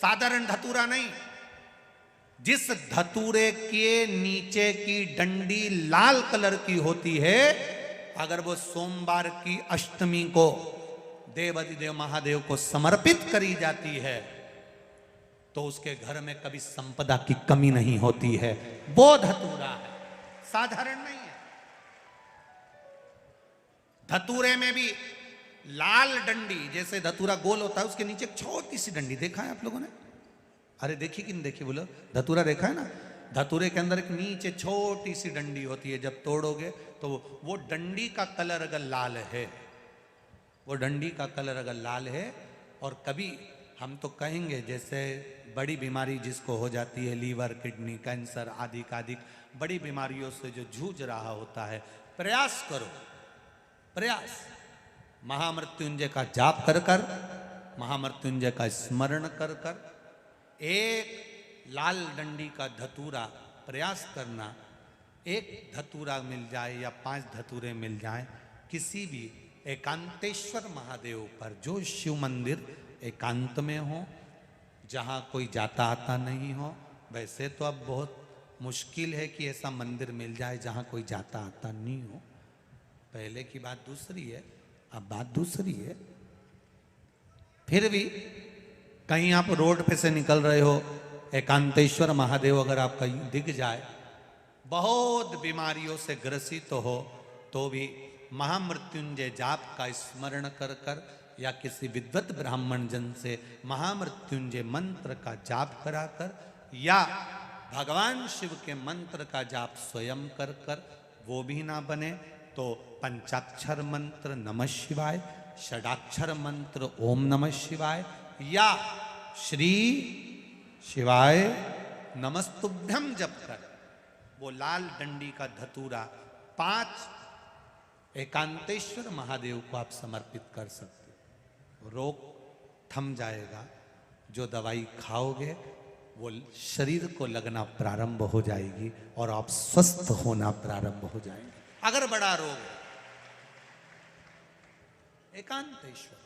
साधारण धतूरा नहीं। जिस धतूरे के नीचे की डंडी लाल कलर की होती है, अगर वो सोमवार की अष्टमी को देवाधिदेव महादेव को समर्पित करी जाती है तो उसके घर में कभी संपदा की कमी नहीं होती है। वो धतूरा है, साधारण नहीं है। धतूरे में भी लाल डंडी, जैसे धतूरा गोल होता है उसके नीचे एक छोटी सी डंडी, देखा है आप लोगों ने? अरे देखी कि नहीं देखी बोलो? धतूरा देखा है ना? धतूरे के अंदर एक नीचे छोटी सी डंडी होती है, जब तोड़ोगे तो वो डंडी का कलर अगर लाल है, वो डंडी का कलर अगर लाल है, और कभी हम तो कहेंगे जैसे बड़ी बीमारी जिसको हो जाती है, लीवर, किडनी, कैंसर आदि आदि बड़ी बीमारियों से जो जूझ रहा होता है, प्रयास करो, प्रयास महामृत्युंजय का जाप कर कर, महामृत्युंजय का स्मरण कर कर, एक लाल डंडी का धतूरा प्रयास करना। एक धतूरा मिल जाए या 5 धतूरे मिल जाए किसी भी एकांतेश्वर महादेव पर, जो शिव मंदिर एकांत में हो, जहाँ कोई जाता आता नहीं हो। वैसे तो अब बहुत मुश्किल है कि ऐसा मंदिर मिल जाए जहाँ कोई जाता आता नहीं हो। पहले की बात दूसरी है, अब बात दूसरी है। फिर भी कहीं आप रोड पे से निकल रहे हो, एकांतेश्वर महादेव अगर आपका दिख जाए, बहुत बीमारियों से ग्रसित हो, तो भी महामृत्युंजय जाप का स्मरण कर कर या किसी विद्वत ब्राह्मण जन से महामृत्युंजय मंत्र का जाप कराकर, या भगवान शिव के मंत्र का जाप स्वयं कर कर, वो भी ना बने तो पंचाक्षर मंत्र नमः शिवाय, षडाक्षर मंत्र ओम नमः शिवाय, या श्री शिवाय नमस्तुभ्यम जप कर वो लाल डंडी का धतूरा 5 एकांतेश्वर महादेव को आप समर्पित कर सकते हो। रोग थम जाएगा, जो दवाई खाओगे वो शरीर को लगना प्रारंभ हो जाएगी और आप स्वस्थ होना प्रारंभ हो जाएंगे। अगर बड़ा रोग है, एकांतेश्वर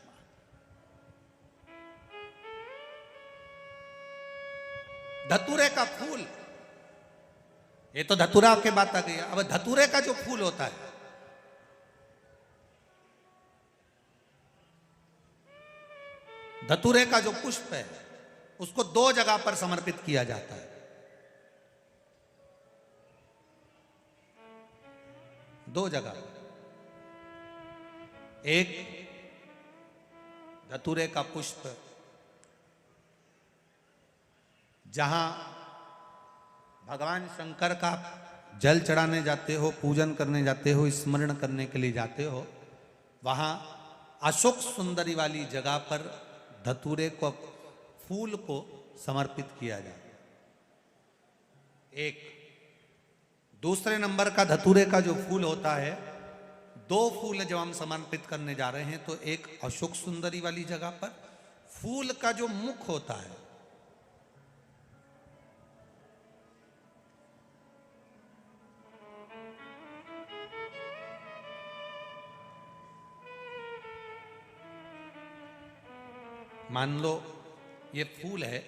धतूरे का फूल, ये तो धतूरा के बात आ गई। अब धतूरे का जो फूल होता है, धतूरे का जो पुष्प है, उसको 2 जगह पर समर्पित किया जाता है। 2 जगह, एक धतूरे का पुष्प जहां भगवान शंकर का जल चढ़ाने जाते हो, पूजन करने जाते हो, स्मरण करने के लिए जाते हो, वहां अशोक सुंदरी वाली जगह पर धतूरे को, फूल को समर्पित किया जाता है। एक दूसरे नंबर का धतूरे का जो फूल होता है, 2 फूल जब हम समर्पित करने जा रहे हैं, तो एक अशोक सुंदरी वाली जगह पर फूल का जो मुख होता है, मान लो ये फूल है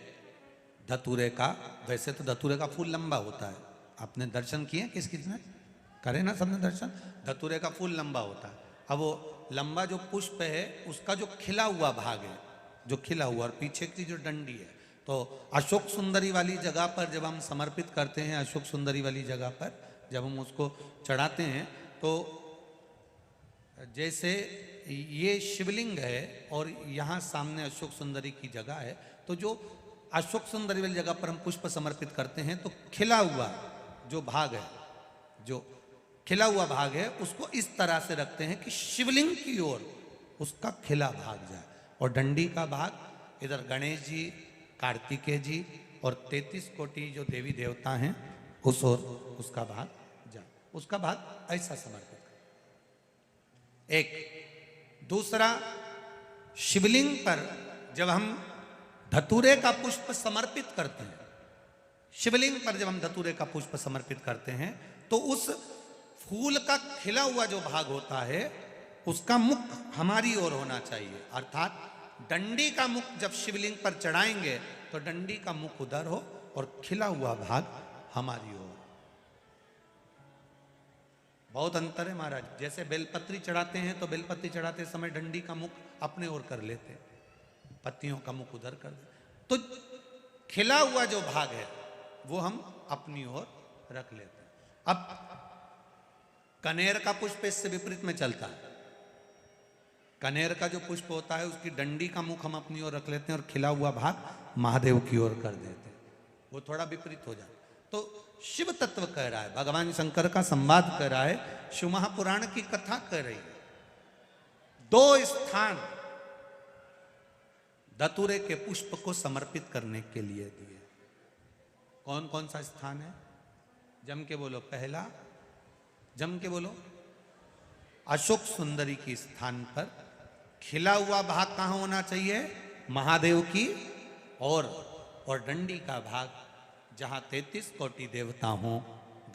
धतूरे का। वैसे तो धतूरे का फूल लंबा होता है, आपने दर्शन किए किस किसने करे ना, सबने दर्शन। धतूरे का फूल लंबा होता है। अब वो लंबा जो पुष्प है, उसका जो खिला हुआ भाग है, जो खिला हुआ, और पीछे की जो डंडी है, तो अशोक सुंदरी वाली जगह पर जब हम समर्पित करते हैं, अशोक सुंदरी वाली जगह पर जब हम उसको चढ़ाते हैं, तो जैसे ये शिवलिंग है और यहाँ सामने अशोक सुंदरी की जगह है, तो जो अशोक सुंदरी वाली जगह पर हम पुष्प समर्पित करते हैं, तो खिला हुआ जो भाग है, जो खिला हुआ भाग है, उसको इस तरह से रखते हैं कि शिवलिंग की ओर उसका खिला भाग जाए, और डंडी का भाग इधर गणेश जी, कार्तिकेय जी और 33 कोटि जो देवी देवता हैं उस ओर उसका भाग जाए। उसका भाग ऐसा समर्पित करें। एक दूसरा, शिवलिंग पर जब हम धतूरे का पुष्प समर्पित करते हैं, शिवलिंग पर जब हम धतूरे का पुष्प समर्पित करते हैं, तो उस फूल का खिला हुआ जो भाग होता है, उसका मुख हमारी ओर होना चाहिए। अर्थात डंडी का मुख जब शिवलिंग पर चढ़ाएंगे तो डंडी का मुख उधर हो और खिला हुआ भाग हमारी ओर। बहुत अंतर है महाराज। जैसे बेलपत्री चढ़ाते हैं तो बेलपत्री चढ़ाते समय डंडी का मुख अपने ओर कर लेते, पत्तियों का मुख उधर कर दे, तो खिला हुआ जो भाग है वो हम अपनी ओर रख लेते हैं। अब कनेर का पुष्प इससे विपरीत में चलता है। कनेर का जो पुष्प होता है उसकी डंडी का मुख हम अपनी ओर रख लेते हैं और खिला हुआ भाग महादेव की ओर कर देते हैं, वो थोड़ा विपरीत हो जाता। तो शिव तत्व कह रहा है, भगवान शंकर का संवाद कर रहा है, शिव महापुराण की कथा कर रही है। दो स्थान धतूरे के पुष्प को समर्पित करने के लिए दिए। कौन कौन सा स्थान है? जम के बोलो। पहला, जम के बोलो। अशोक सुंदरी के स्थान पर खिला हुआ भाग कहां होना चाहिए? महादेव की और डंडी का भाग जहां 33 कोटि देवता हों,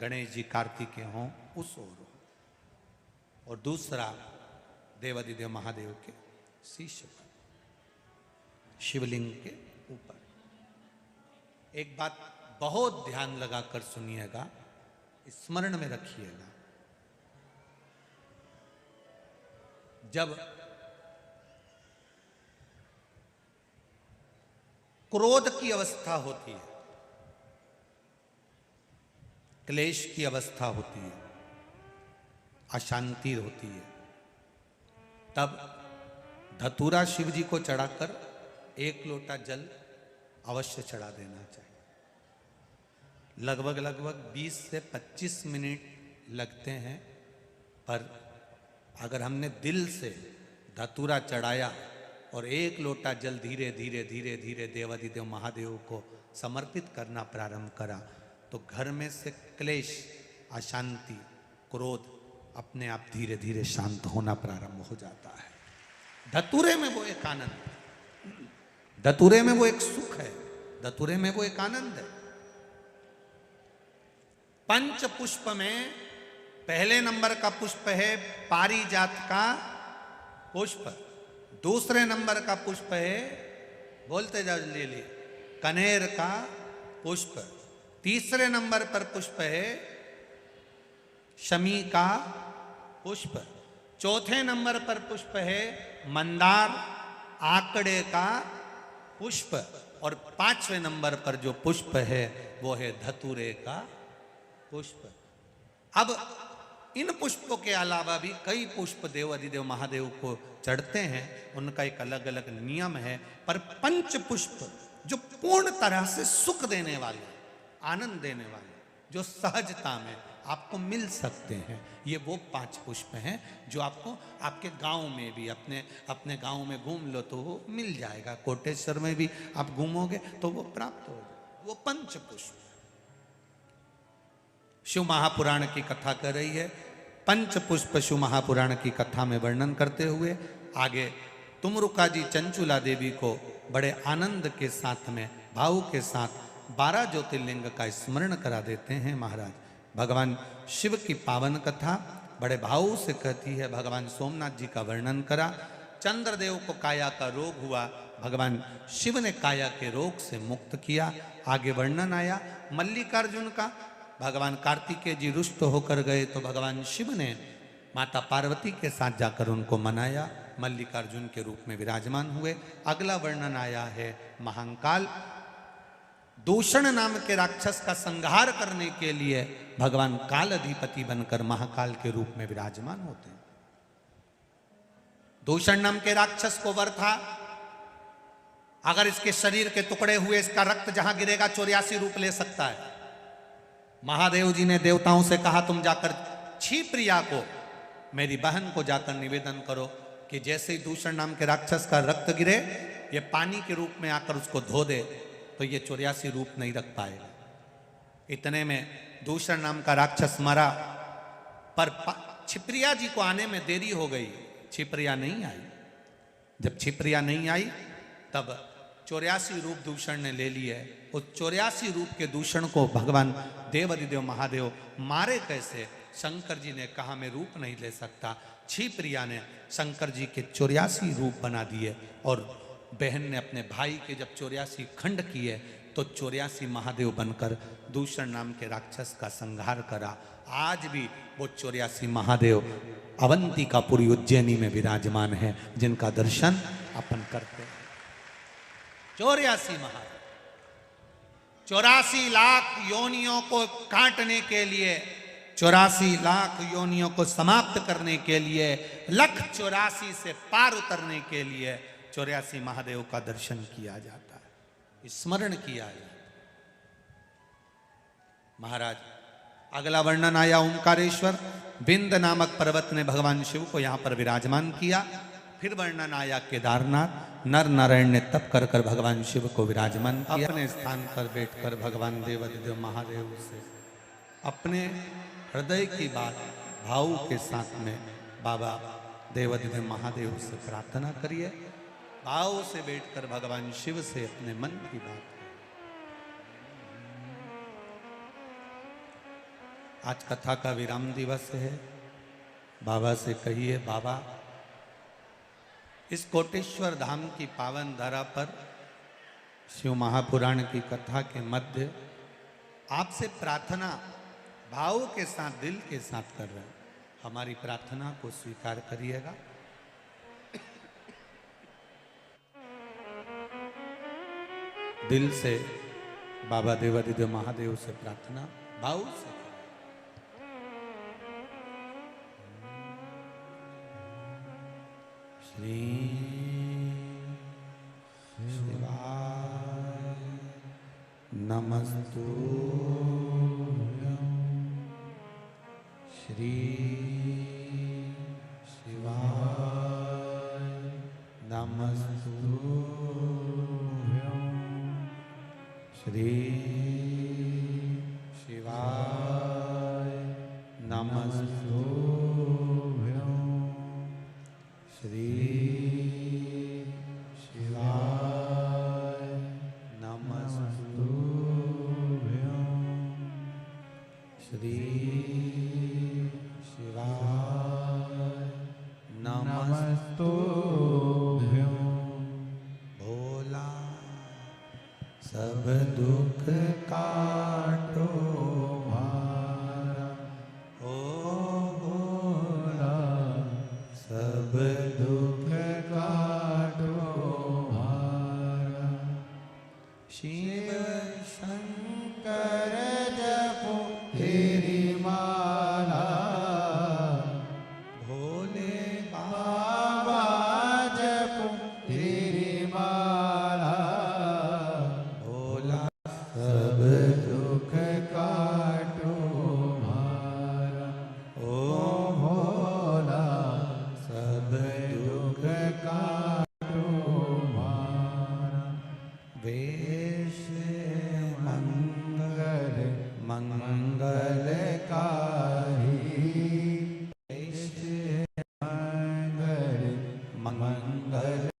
गणेश जी कार्तिकेय हों, उस ओर हो। और दूसरा देवादिदेव महादेव के शीश पर, शिवलिंग के ऊपर। एक बात बहुत ध्यान लगाकर सुनिएगा, स्मरण में रखिएगा। जब क्रोध की अवस्था होती है, क्लेश की अवस्था होती है, अशांति होती है, तब धतूरा शिव जी को चढ़ाकर 1 लोटा जल अवश्य चढ़ा देना चाहिए। लगभग 20 से 25 मिनट लगते हैं, पर अगर हमने दिल से धतूरा चढ़ाया और 1 लोटा जल धीरे धीरे धीरे धीरे देवादिदेव महादेव को समर्पित करना प्रारंभ करा, तो घर में से क्लेश, अशांति, क्रोध अपने आप धीरे धीरे शांत होना प्रारंभ हो जाता है। धतूरे में वो एक आनंद, धतूरे में वो एक सुख है, धतूरे में वो एक आनंद है। पंच पुष्प में पहले नंबर का पुष्प है पारिजात का पुष्प, दूसरे नंबर का पुष्प है, बोलते जाओ ले लिए, कनेर का पुष्प, तीसरे नंबर पर पुष्प है शमी का पुष्प, चौथे नंबर पर पुष्प है मंदार आकड़े का पुष्प, और 5वें नंबर पर जो पुष्प है वो है धतूरे का पुष्प। अब इन पुष्पों के अलावा भी कई पुष्प देवादिदेव महादेव को चढ़ते हैं, उनका एक अलग अलग नियम है, पर पंच पुष्प जो पूर्ण तरह से सुख देने वाले, आनंद देने वाले, जो सहजता में आपको मिल सकते हैं, ये वो 5 पुष्प हैं जो आपको आपके गांव में भी, अपने गांव में घूम लो तो वो मिल जाएगा, कोटेश्वर में भी आप घूमोगे तो वो प्राप्त हो जाएगा, वो पंच पुष्प। शिव महापुराण की कथा कर रही है। पंच पुष्प शिव महापुराण की कथा में वर्णन करते हुए आगे तुमरुका जी चंचुला देवी को बड़े आनंद के साथ में, भाव के साथ 12 ज्योतिर्लिंग का स्मरण करा देते हैं महाराज। भगवान शिव की पावन कथा बड़े भाव से कहती है। भगवान सोमनाथ जी का वर्णन करा, चंद्रदेव को काया का रोग हुआ, भगवान शिव ने काया के रोग से मुक्त किया। आगे वर्णन आया मल्लिकार्जुन का, भगवान कार्तिकेय जी रुष्ट होकर गए तो भगवान शिव ने माता पार्वती के साथ जाकर उनको मनाया, मल्लिकार्जुन के रूप में विराजमान हुए। अगला वर्णन आया है महाकाल, दूषण नाम के राक्षस का संहार करने के लिए भगवान काल अधिपति बनकर महाकाल के रूप में विराजमान होते हैं। दूषण नाम के राक्षस को वर था, अगर इसके शरीर के टुकड़े हुए इसका रक्त जहां गिरेगा 84 रूप ले सकता है। महादेव जी ने देवताओं से कहा तुम जाकर क्षिप्रिया को, मेरी बहन को जाकर निवेदन करो कि जैसे ही दूषण नाम के राक्षस का रक्त गिरे ये पानी के रूप में आकर उसको धो दे तो ये 84 रूप नहीं रख पाएगा। इतने में दूषण नाम का राक्षस मरा, पर क्षिप्रिया जी को आने में देरी हो गई, क्षिप्रिया नहीं आई। जब क्षिप्रिया नहीं आई तब 84 रूप दूषण ने ले लिए। उस 84 रूप के दूषण को भगवान देवादिदेव महादेव मारे कैसे? शंकर जी ने कहा मैं रूप नहीं ले सकता। क्षिप्रिया ने शंकर जी के 84 रूप बना दिए और बहन ने अपने भाई के जब 84 खंड किए तो 84 महादेव बनकर दूषण नाम के राक्षस का संहार करा। आज भी वो 84 महादेव अवंतिकापुरी उज्जैनी में विराजमान है, जिनका दर्शन अपन करते हैं। 84 महादेव 84 लाख योनियों को काटने के लिए, 84 लाख योनियों को समाप्त करने के लिए, 184 से पार उतरने के लिए 84 महादेव का दर्शन किया जाता है, स्मरण किया जाता है। महाराज अगला वर्णन आया ओंकारेश्वर। विंद नामक पर्वत ने भगवान शिव को यहां पर विराजमान किया। फिर वर्णन आया केदारनाथ। नर नारायण ने तप कर कर भगवान शिव को विराजमान किया। अपने स्थान पर बैठकर भगवान देवाधिदेव महादेव से अपने हृदय की बात भाव के साथ में बाबा देवाधिदेव महादेव से प्रार्थना करिए। भाव से बैठकर भगवान शिव से अपने मन की बात। आज कथा का विराम दिवस है। बाबा से कहिए, बाबा इस कोटेश्वर धाम की पावन धरा पर शिव महापुराण की कथा के मध्य आपसे प्रार्थना भाव के साथ, दिल के साथ कर रहे हैं। हमारी प्रार्थना को स्वीकार करिएगा। दिल से बाबा देवाधिदेव महादेव से प्रार्थना भाव से। श्री शिवाय नमस्तुभ्यं। श्री शिवाय नमस्तुभ्यं। श्री शिवाय नमस्तुभ्यं। श्री शिवाय नमस्तुभ्यं। श्री शिवाय नमस्तुभ्यं। भोला सब दुख काटो भारा, ओ भोला सब दुख काटो भारा। शिव शंकर जपो तेरी माला, भोले बाबा जपो तेरी माला। भोला सब दुख काटो भारा, ओ भोला सब दुख काटो भारा। वेश मंगल मंगलकारी, वेश मंगल मंगलकारी।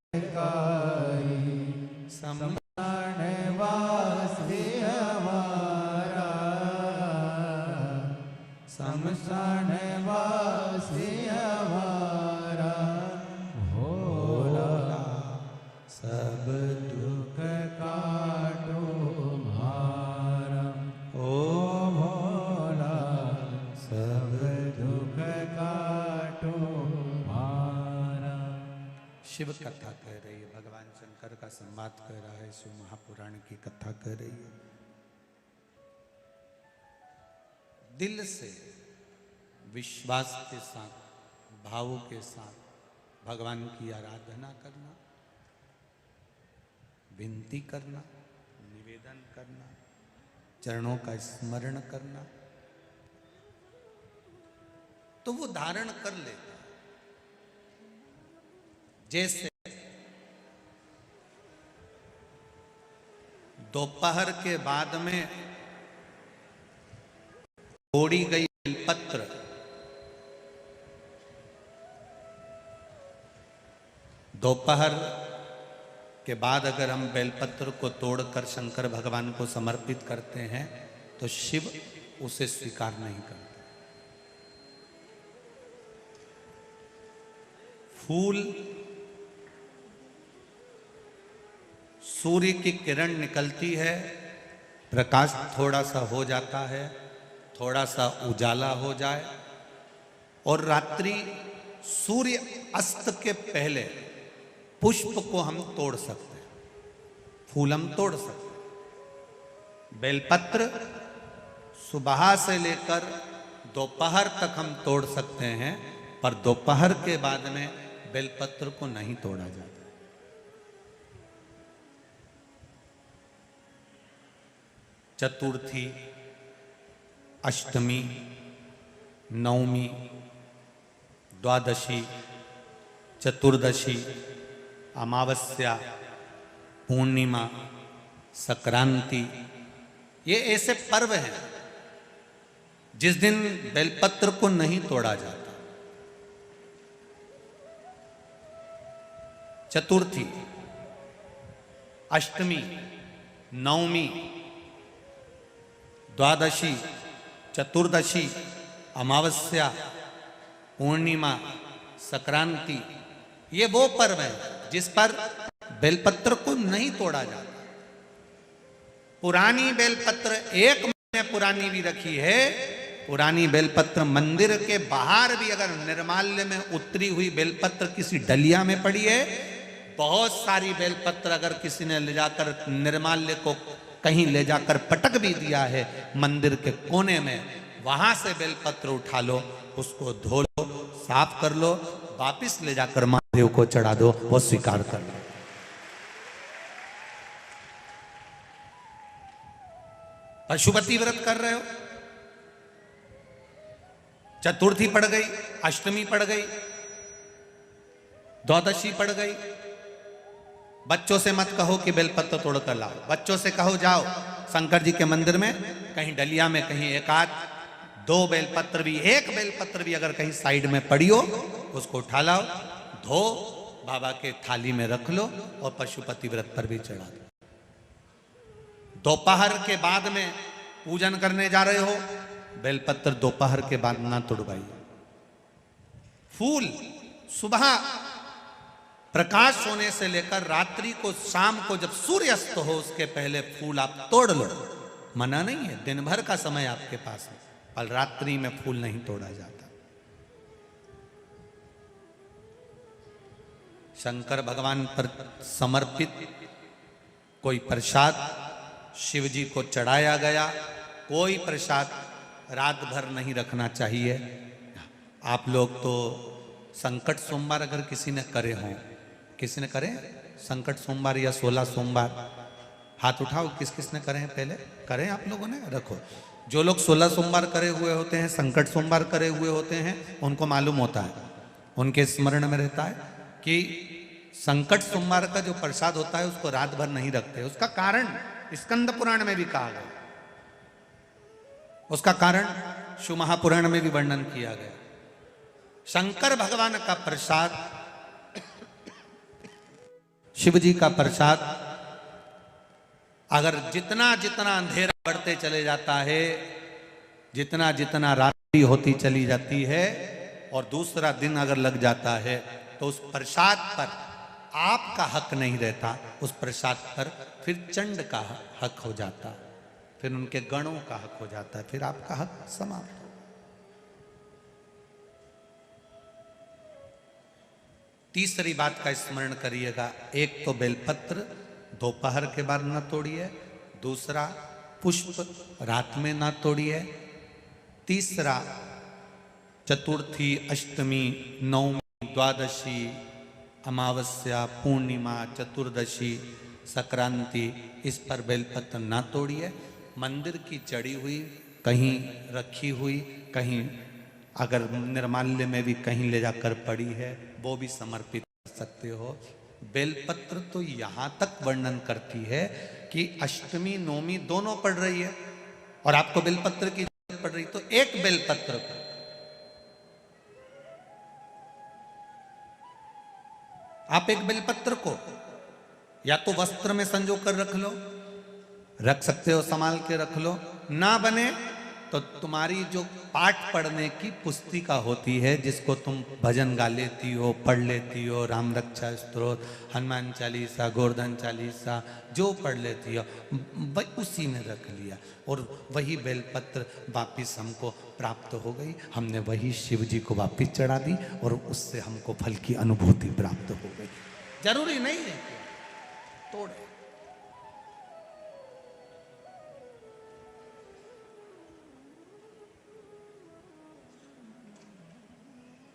समरण वासी हमारा, समरण वासी हमारा। भोला सब दुख काटो भारा, ओ भोला सब दुख काटो भारा। शिव कथा कह रही है, भगवान शंकर का संवाद कह रहा है, शिव महापुराण की कथा कह रही है। दिल से विश्वास के साथ, भाव के साथ भगवान की आराधना करना, विनती करना, निवेदन करना, चरणों का स्मरण करना, तो वो धारण कर लेता। जैसे दोपहर के बाद में तोड़ी गई बेलपत्र दोपहर के बाद अगर हम बेलपत्र को तोड़कर शंकर भगवान को समर्पित करते हैं तो शिव उसे स्वीकार नहीं करते। फूल सूर्य की किरण निकलती है, प्रकाश थोड़ा सा हो जाता है, थोड़ा सा उजाला हो जाए, और रात्रि सूर्य अस्त के पहले पुष्प को हम तोड़ सकते हैं, फूल हम तोड़ सकते हैं। बेलपत्र सुबह से लेकर दोपहर तक हम तोड़ सकते हैं, पर दोपहर के बाद में बेलपत्र को नहीं तोड़ा जाता। चतुर्थी, अष्टमी, नवमी, द्वादशी, चतुर्दशी, अमावस्या, पूर्णिमा, संक्रांति, ये ऐसे पर्व हैं जिस दिन बेलपत्र को नहीं तोड़ा जाता। चतुर्थी, अष्टमी, नवमी, द्वादशी, चतुर्दशी, अमावस्या, पूर्णिमा, संक्रांति, ये वो पर्व है जिस पर बेलपत्र को नहीं तोड़ा जाता। पुरानी बेलपत्र 1 महीने पुरानी भी रखी है। पुरानी बेलपत्र मंदिर के बाहर भी अगर निर्माल्य में उतरी हुई बेलपत्र किसी डलिया में पड़ी है, बहुत सारी बेलपत्र अगर किसी ने ले जाकर निर्माल्य को कहीं ले जाकर पटक भी दिया है मंदिर के कोने में, वहां से बेलपत्र उठा लो, उसको धो लो, साफ कर लो, वापिस ले जाकर महादेव को चढ़ा दो, वो स्वीकार कर लो। पशुपति व्रत कर रहे हो, चतुर्थी पड़ गई, अष्टमी पड़ गई, द्वादशी पड़ गई, बच्चों से मत कहो कि बेलपत्र तोड़ कर लाओ। बच्चों से कहो जाओ शंकर जी के मंदिर में कहीं डलिया में कहीं एक आध 2 बेलपत्र भी, 1 बेलपत्र भी अगर कहीं साइड में पड़ी हो, उसको उठा लाओ, धो, बाबा के थाली में रख लो और पशुपति व्रत पर भी चढ़ा दो। दोपहर के बाद में पूजन करने जा रहे हो, बेलपत्र दोपहर के बाद ना तोड़वाइए। फूल सुबह प्रकाश होने से लेकर रात्रि को, शाम को जब सूर्य अस्त हो उसके पहले फूल आप तोड़ लो, मना नहीं है, दिन भर का समय आपके पास है, पर रात्रि में फूल नहीं तोड़ा जाता। शंकर भगवान पर समर्पित कोई प्रसाद शिव जी को चढ़ाया गया, कोई प्रसाद रात भर नहीं रखना चाहिए। आप लोग तो संकट सोमवार अगर किसी ने करे हों, किसी ने करे संकट सोमवार या 16 सोमवार, हाथ उठाओ, किस किस ने करे हैं, पहले करें आप लोगों ने, रखो। जो लोग 16 सोमवार करे हुए होते हैं, संकट सोमवार करे हुए होते हैं, उनको मालूम होता है, उनके स्मरण में रहता है कि संकट सोमवार का जो प्रसाद होता है उसको रात भर नहीं रखते। उसका कारण स्कंद पुराण में भी कहा गया, उसका कारण शिव महापुराण में भी वर्णन किया गया। शंकर भगवान का प्रसाद, शिव जी का प्रसाद, अगर जितना जितना अंधेरा बढ़ते चले जाता है, जितना जितना रात्रि होती चली जाती है और दूसरा दिन अगर लग जाता है, तो उस प्रसाद पर आपका हक नहीं रहता, उस प्रसाद पर फिर चंड का हक हो जाता, फिर उनके गणों का हक हो जाता है, फिर आपका हक समाप्त। तीसरी बात का स्मरण करिएगा, एक तो बेलपत्र दोपहर के बाद न तोड़िए, दूसरा पुष्प रात में न तोड़िए, तीसरा चतुर्थी, अष्टमी, नवमी, द्वादशी, अमावस्या, पूर्णिमा, चतुर्दशी, संक्रांति, इस पर बेलपत्र ना तोड़िए। मंदिर की चढ़ी हुई, कहीं रखी हुई, कहीं अगर निर्माल्य में भी कहीं ले जाकर पड़ी है, वो भी समर्पित कर सकते हो। बेलपत्र तो यहाँ तक वर्णन करती है कि अष्टमी नवमी दोनों पड़ रही है और आपको बेलपत्र की जरूरत पड़ रही, तो एक बेलपत्र को आप, एक बेलपत्र को या तो वस्त्र में संजो कर रख लो, रख सकते हो, संभाल के रख लो, ना बने तो तुम्हारी जो पाठ पढ़ने की पुस्तिका होती है, जिसको तुम भजन गा लेती हो, पढ़ लेती हो, राम रक्षा स्तोत्र, हनुमान चालीसा, गोवर्धन चालीसा, जो पढ़ लेती हो वही उसी में रख लिया, और वही बेलपत्र वापिस हमको प्राप्त हो गई। हमने वही शिव जी को वापिस चढ़ा दी और उससे हमको फल की अनुभूति प्राप्त हो गई। जरूरी नहीं है तोड़े।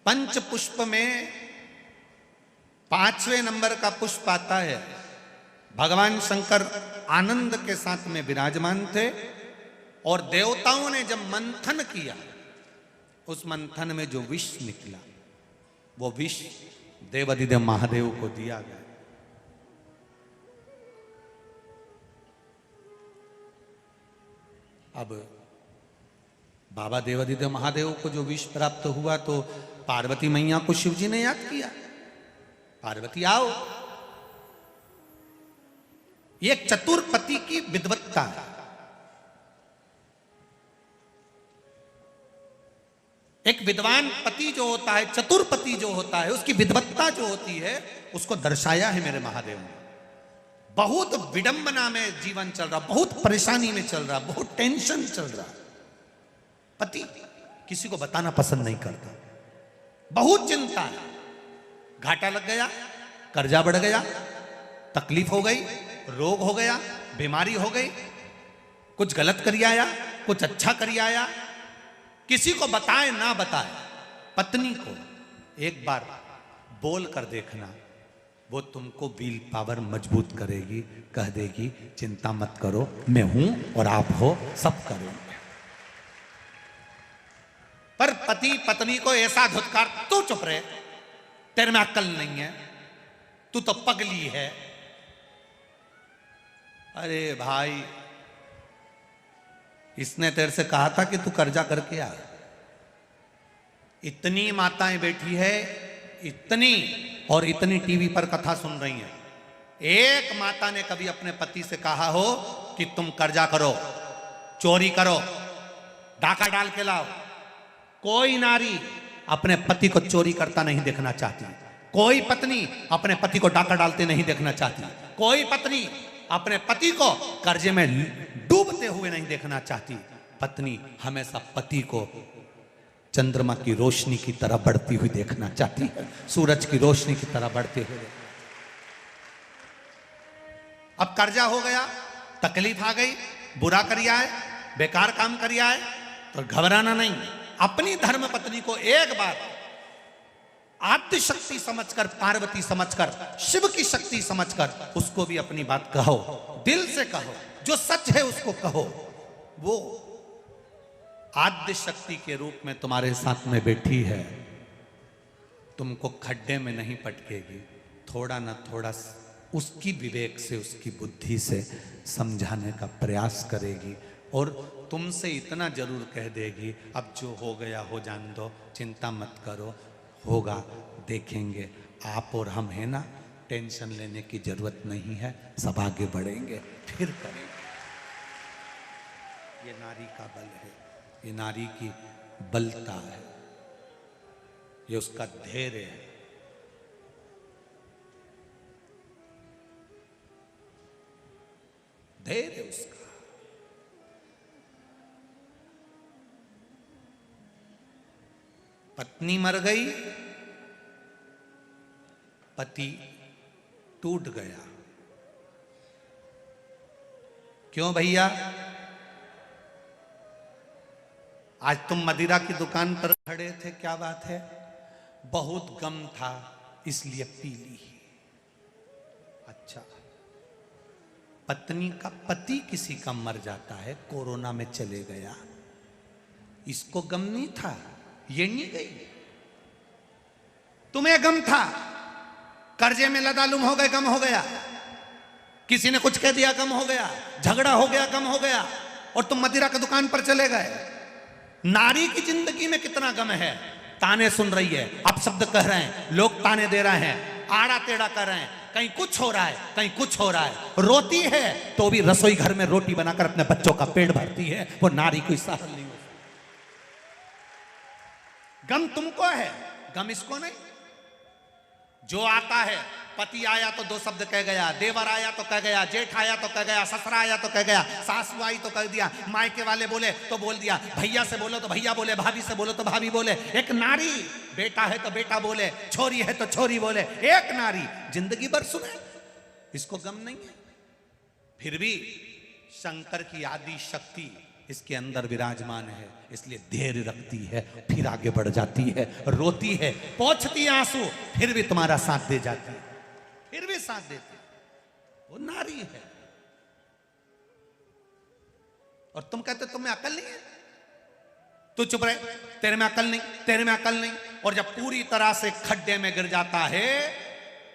पंच पुष्प में 5वें नंबर का पुष्प आता है। भगवान शंकर आनंद के साथ में विराजमान थे और देवताओं ने जब मंथन किया, उस मंथन में जो विष निकला, वो विष देवाधिदेव महादेव को दिया गया। अब बाबा देवाधिदेव महादेव को जो विष प्राप्त हुआ, तो पार्वती मैया को शिव जी ने याद किया, पार्वती आओ। ये एक चतुर्पति की विद्वत्ता है। एक विद्वान पति जो होता है, चतुर्पति जो होता है, उसकी विद्वत्ता जो होती है, उसको दर्शाया है मेरे महादेव ने। बहुत विडंबना में जीवन चल रहा, बहुत परेशानी में चल रहा, बहुत टेंशन चल रहा, पति किसी को बताना पसंद नहीं करता, बहुत चिंता है, घाटा लग गया, कर्जा बढ़ गया, तकलीफ हो गई, रोग हो गया, बीमारी हो गई, कुछ गलत करी आया, कुछ अच्छा करी आया, किसी को बताए ना बताए, पत्नी को एक बार बोल कर देखना, वो तुमको विल पावर मजबूत करेगी, कह देगी चिंता मत करो, मैं हूं और आप हो, सब करेंगे। पर पति पत्नी को ऐसा धुतकार, तू चुप रहे, तेरे में अक्ल नहीं है, तू तो पगली है। अरे भाई, इसने तेरे से कहा था कि तू कर्जा करके आ। इतनी माताएं बैठी है, इतनी और इतनी टीवी पर कथा सुन रही हैं, एक माता ने कभी अपने पति से कहा हो कि तुम कर्जा करो, चोरी करो, डाका डाल के लाओ? कोई नारी अपने पति को चोरी करता नहीं देखना चाहती, कोई पत्नी अपने पति को डाका डालते नहीं देखना चाहती, कोई पत्नी अपने पति को कर्जे में डूबते हुए नहीं देखना चाहती। पत्नी हमेशा पति को चंद्रमा की रोशनी की तरह बढ़ती हुई देखना चाहती है, सूरज की रोशनी की तरह बढ़ते हुए। अब कर्जा हो गया, तकलीफ आ गई, बुरा करिया है, बेकार काम करिया है, तो घबराना नहीं। अपनी धर्म पत्नी को एक बार आद्य शक्ति समझकर, पार्वती समझकर, शिव की शक्ति समझकर उसको भी अपनी बात कहो, दिल से कहो, जो सच है उसको कहो। वो आद्य शक्ति के रूप में तुम्हारे साथ में बैठी है, तुमको खड्डे में नहीं पटकेगी, थोड़ा ना थोड़ा उसकी विवेक से, उसकी बुद्धि से समझाने का प्रयास करेगी और तुमसे इतना जरूर कह देगी, अब जो हो गया हो जान दो, चिंता मत करो, होगा, देखेंगे, आप और हम है ना, टेंशन लेने की जरूरत नहीं है, सब आगे बढ़ेंगे, फिर करेंगे। ये नारी का बल है, ये नारी की बलता है, ये उसका धैर्य है। धैर्य उसका। पत्नी मर गई, पति टूट गया। क्यों भैया? आज तुम मदिरा की दुकान पर खड़े थे, क्या बात है? बहुत गम था इसलिए पी ली। अच्छा, पत्नी का पति किसी का मर जाता है, कोरोना में चले गया, इसको गम नहीं था, ये नहीं गई। तुम्हें गम था, कर्जे में लदालुम हो गए, गम हो गया, किसी ने कुछ कह दिया, गम हो गया, झगड़ा हो गया, गम हो गया, और तुम मदिरा की दुकान पर चले गए। नारी की जिंदगी में कितना गम है, ताने सुन रही है, आप शब्द कह रहे हैं, लोग ताने दे रहे हैं, आड़ा टेढ़ा कर रहे हैं, कहीं कुछ हो रहा है, कहीं कुछ हो रहा है, रोती है तो भी रसोई घर में रोटी बनाकर अपने बच्चों का पेट भरती है, वो नारी कोई सहारा नहीं होता। गम तुमको है, गम इसको नहीं। जो आता है, पति आया तो दो शब्द कह गया, देवर आया तो कह गया, जेठ आया तो कह गया, ससुरा आया तो कह गया, सासू आई तो कह दिया, मायके वाले बोले तो बोल दिया, भैया से बोलो तो भैया बोले, भाभी से बोलो तो भाभी बोले। एक नारी, बेटा है तो बेटा बोले, छोरी है तो छोरी बोले। एक नारी जिंदगी भर सुने, इसको गम नहीं है। फिर भी शंकर की आदि शक्ति इसके अंदर विराजमान है, इसलिए धैर्य रखती है, फिर आगे बढ़ जाती है, रोती है, पोंछती आंसू, फिर भी तुम्हारा साथ दे जाती है, फिर भी साथ देती है। वो नारी है। और तुम कहते तुम्हें अकल नहीं है, तू चुप रहे, तेरे में अकल नहीं, तेरे में अकल नहीं। और जब पूरी तरह से खड्डे में गिर जाता है,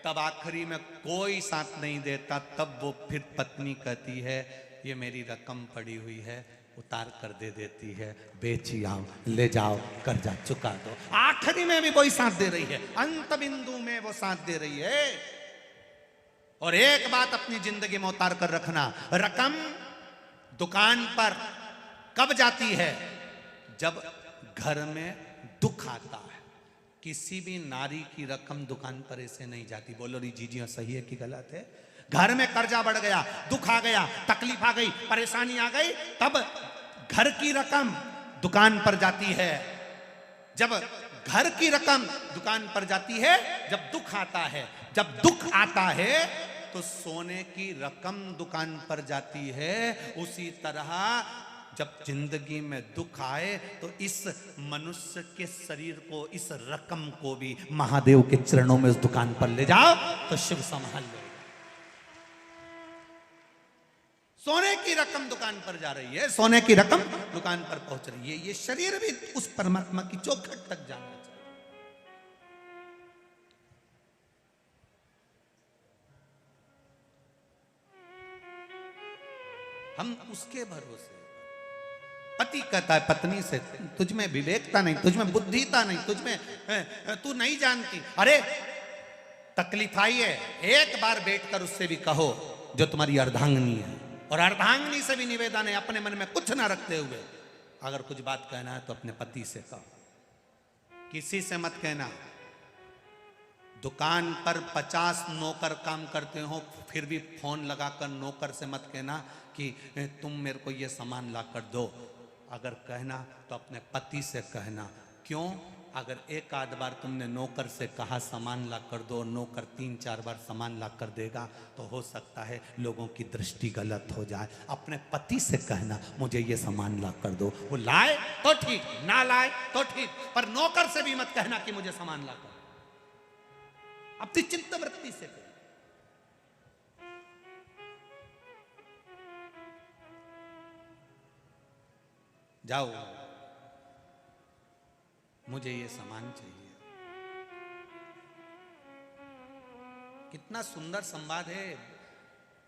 तब आखिरी में कोई साथ नहीं देता, तब वो फिर पत्नी कहती है ये मेरी रकम पड़ी हुई है, उतार कर दे देती है, बेची आओ, ले जाओ, कर्जा चुका दो। आखिरी में भी कोई साथ दे रही है, अंत बिंदु में वो साथ दे रही है। और एक बात अपनी जिंदगी में उतार कर रखना, रकम दुकान पर कब जाती है? जब घर में दुख आता है। किसी भी नारी की रकम दुकान पर ऐसे नहीं जाती। बोलो री जीजी सही है कि गलत है? घर में कर्जा बढ़ गया, दुख आ गया, तकलीफ आ गई, परेशानी आ गई, तब घर की रकम दुकान पर जाती है। जब घर की रकम दुकान पर जाती है, जब दुख आता है, जब दुख आता है तो सोने की रकम दुकान पर जाती है। उसी तरह जब जिंदगी में दुख आए तो इस मनुष्य के शरीर को, इस रकम को भी महादेव के चरणों में उस दुकान पर ले जाओ तो शिव संभाल ले। सोने की रकम दुकान पर जा रही है, सोने की रकम दुकान पर पहुंच रही है। ये शरीर भी उस परमात्मा की चौखट तक जाना चाहिए। हम उसके भरोसे। पति कहता है पत्नी से, तुझमें विवेकता नहीं, तुझमें बुद्धिता नहीं, तुझमें तू नहीं जानती। अरे तकलीफ आई है, एक बार बैठकर उससे भी कहो जो तुम्हारी अर्धांगिनी है। और अर्धांगिनी से भी निवेदन है, अपने मन में कुछ ना रखते हुए अगर कुछ बात कहना है तो अपने पति से कहो, किसी से मत कहना। दुकान पर 50 नौकर काम करते हो, फिर भी फोन लगाकर नौकर से मत कहना कि तुम मेरे को ये सामान ला कर दो। अगर कहना तो अपने पति से कहना। क्यों? अगर एक आध बार तुमने नौकर से कहा सामान ला कर दो, नौकर 3-4 बार सामान ला कर देगा, तो हो सकता है लोगों की दृष्टि गलत हो जाए। अपने पति से कहना मुझे ये सामान ला कर दो, वो लाए तो ठीक, ना लाए तो ठीक, पर नौकर से भी मत कहना कि मुझे सामान ला कर। अपनी चिंता वृत्ति से करो। जाओ, मुझे ये सामान चाहिए। कितना सुंदर संवाद है।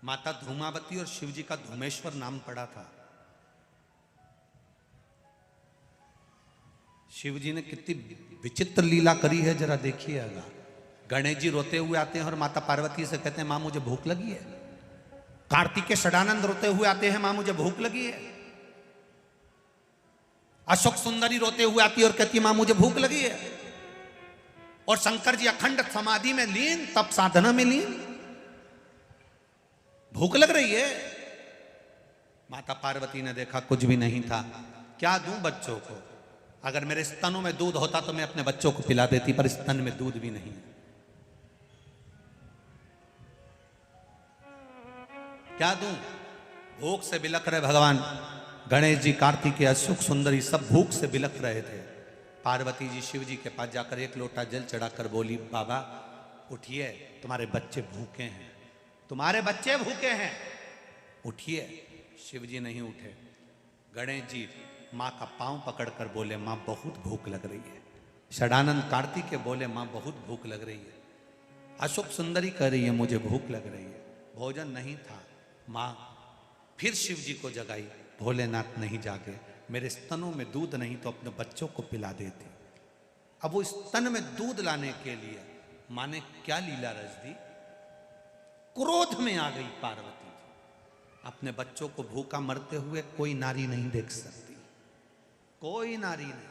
माता धूमावती और शिवजी का धूमेश्वर नाम पड़ा था। शिवजी ने कितनी विचित्र लीला करी है, जरा देखिएगा। गणेश जी रोते हुए आते हैं और माता पार्वती से कहते हैं मां मुझे भूख लगी है। कार्तिकेय षडानंद रोते हुए आते हैं, मां मुझे भूख लगी है। अशोक सुंदरी रोते हुए आती है और कहती है मां मुझे भूख लगी है। और शंकर जी अखंड समाधि में लीन, तप साधना में लीन, भूख लग रही है। माता पार्वती ने देखा कुछ भी नहीं था। क्या दूं बच्चों को? अगर मेरे स्तनों में दूध होता तो मैं अपने बच्चों को पिला देती, पर स्तन में दूध भी नहीं है। क्या दूं? भूख से बिलख रहे भगवान गणेश जी, कार्तिकेय, अशोक सुंदरी सब भूख से बिलख रहे थे। पार्वती जी शिव जी के पास जाकर एक लोटा जल चढ़ाकर बोली, बाबा उठिए, तुम्हारे बच्चे भूखे हैं, तुम्हारे बच्चे भूखे हैं, उठिए। शिव जी नहीं उठे। गणेश जी माँ का पांव पकड़कर बोले, माँ बहुत भूख लग रही है। षडानंद कार्तिकेय बोले, माँ बहुत भूख लग रही है। अशोक सुंदरी कह रही है मुझे भूख लग रही है। भोजन नहीं था। माँ फिर शिव जी को जगाई, भोलेनाथ नहीं जागे, मेरे स्तनों में दूध नहीं तो अपने बच्चों को पिला देती। अब वो स्तन में दूध लाने के लिए मां ने क्या लीला रच दी? क्रोध में आ गई पार्वती जी। अपने बच्चों को भूखा मरते हुए कोई नारी नहीं देख सकती, कोई नारी नहीं।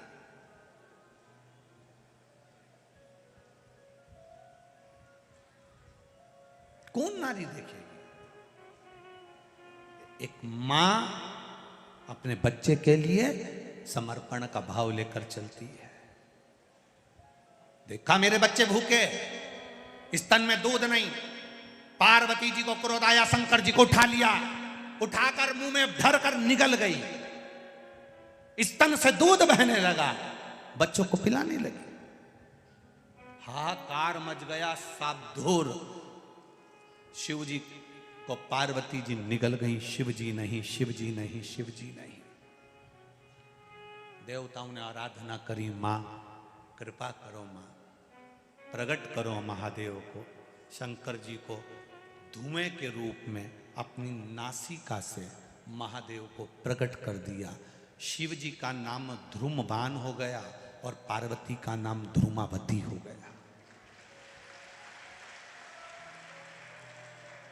कौन नारी देखेगी? एक मां अपने बच्चे के लिए समर्पण का भाव लेकर चलती है। देखा मेरे बच्चे भूखे, स्तन में दूध नहीं, पार्वती जी को क्रोध आया, शंकर जी को उठा लिया, उठाकर मुंह में भरकर निगल गई, स्तन से दूध बहने लगा, बच्चों को पिलाने लगी। हाहाकार मच गया, साबधूर। शिव जी को पार्वती जी निगल गई, शिव जी नहीं, शिव जी नहीं, शिव जी नहीं। देवताओं ने आराधना करी, मां कृपा करो, मां प्रकट करो महादेव को। शंकर जी को धुएं के रूप में अपनी नासिका से महादेव को प्रकट कर दिया। शिव जी का नाम ध्रुमबान हो गया और पार्वती का नाम ध्रुमावती हो गया।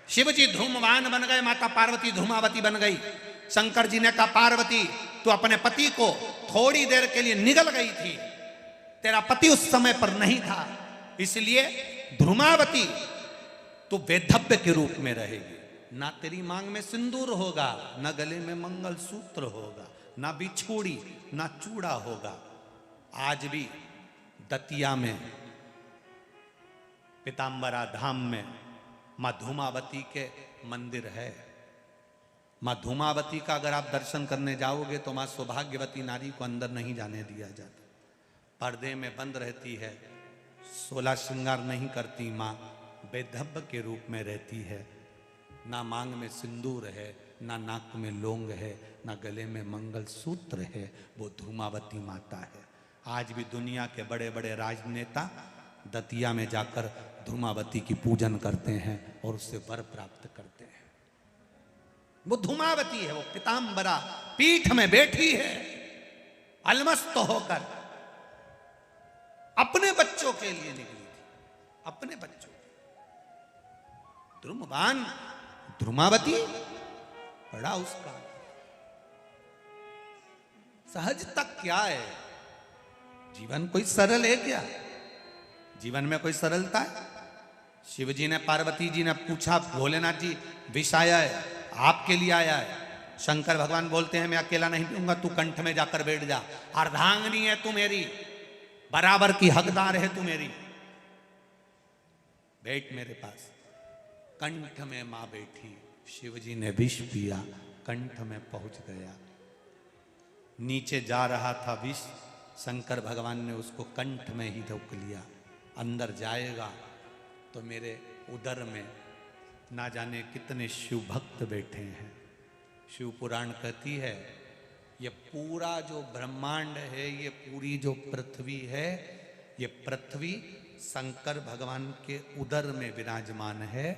शिव जी ध्रुमबान बन गए, माता पार्वती ध्रुमावती बन गई। शंकर जी ने कहा, पार्वती तू अपने पति को थोड़ी देर के लिए निगल गई थी, तेरा पति उस समय पर नहीं था, इसलिए ध्रुमावती तू वेधव्य के रूप में रहेगी। ना तेरी मांग में सिंदूर होगा, ना गले में मंगलसूत्र होगा, ना बिछोड़ी, ना चूड़ा होगा। आज भी दतिया में पीताम्बरा धाम में मां धूमावती के मंदिर है। मां धूमावती का अगर आप दर्शन करने जाओगे तो मां सौभाग्यवती नारी को अंदर नहीं जाने दिया जाता, पर्दे में बंद रहती है, 16 श्रृंगार नहीं करती, मां बेधब्ब के रूप में रहती है। ना मांग में सिंदूर है, ना नाक में लौंग है, ना गले में मंगलसूत्र है, वो धूमावती माता है। आज भी दुनिया के बड़े बड़े राजनेता दतिया में जाकर धूमावती की पूजन करते हैं और उससे वर प्राप्त करते हैं। वो धूमावती है, वो पीताम्बरा पीठ में बैठी है, अलमस्त होकर अपने बच्चों के लिए निकली थी, अपने बच्चों। ध्रुमबान ध्रुमावती बड़ा उसका सहजता क्या है? जीवन कोई सरल है क्या? जीवन में कोई सरलता है? शिव जी ने, पार्वती जी ने पूछा, भोलेनाथ जी विष आया है, आपके लिए आया है। शंकर भगवान बोलते हैं, मैं अकेला नहीं पीऊंगा, तू कंठ में जाकर बैठ जा, अर्धांगिनी है तू मेरी, बराबर की हकदार है तू मेरी, बैठ मेरे पास। कंठ में मां बैठी, शिव जी ने विष पिया, कंठ में पहुंच गया। नीचे जा रहा था विष, शंकर भगवान ने उसको कंठ में ही रोक लिया। अंदर जाएगा तो मेरे उदर में ना जाने कितने शिव भक्त बैठे हैं। शिव पुराण कहती है, ये पूरा जो ब्रह्मांड है, ये पूरी जो पृथ्वी है, ये पृथ्वी शंकर भगवान के उदर में विराजमान है।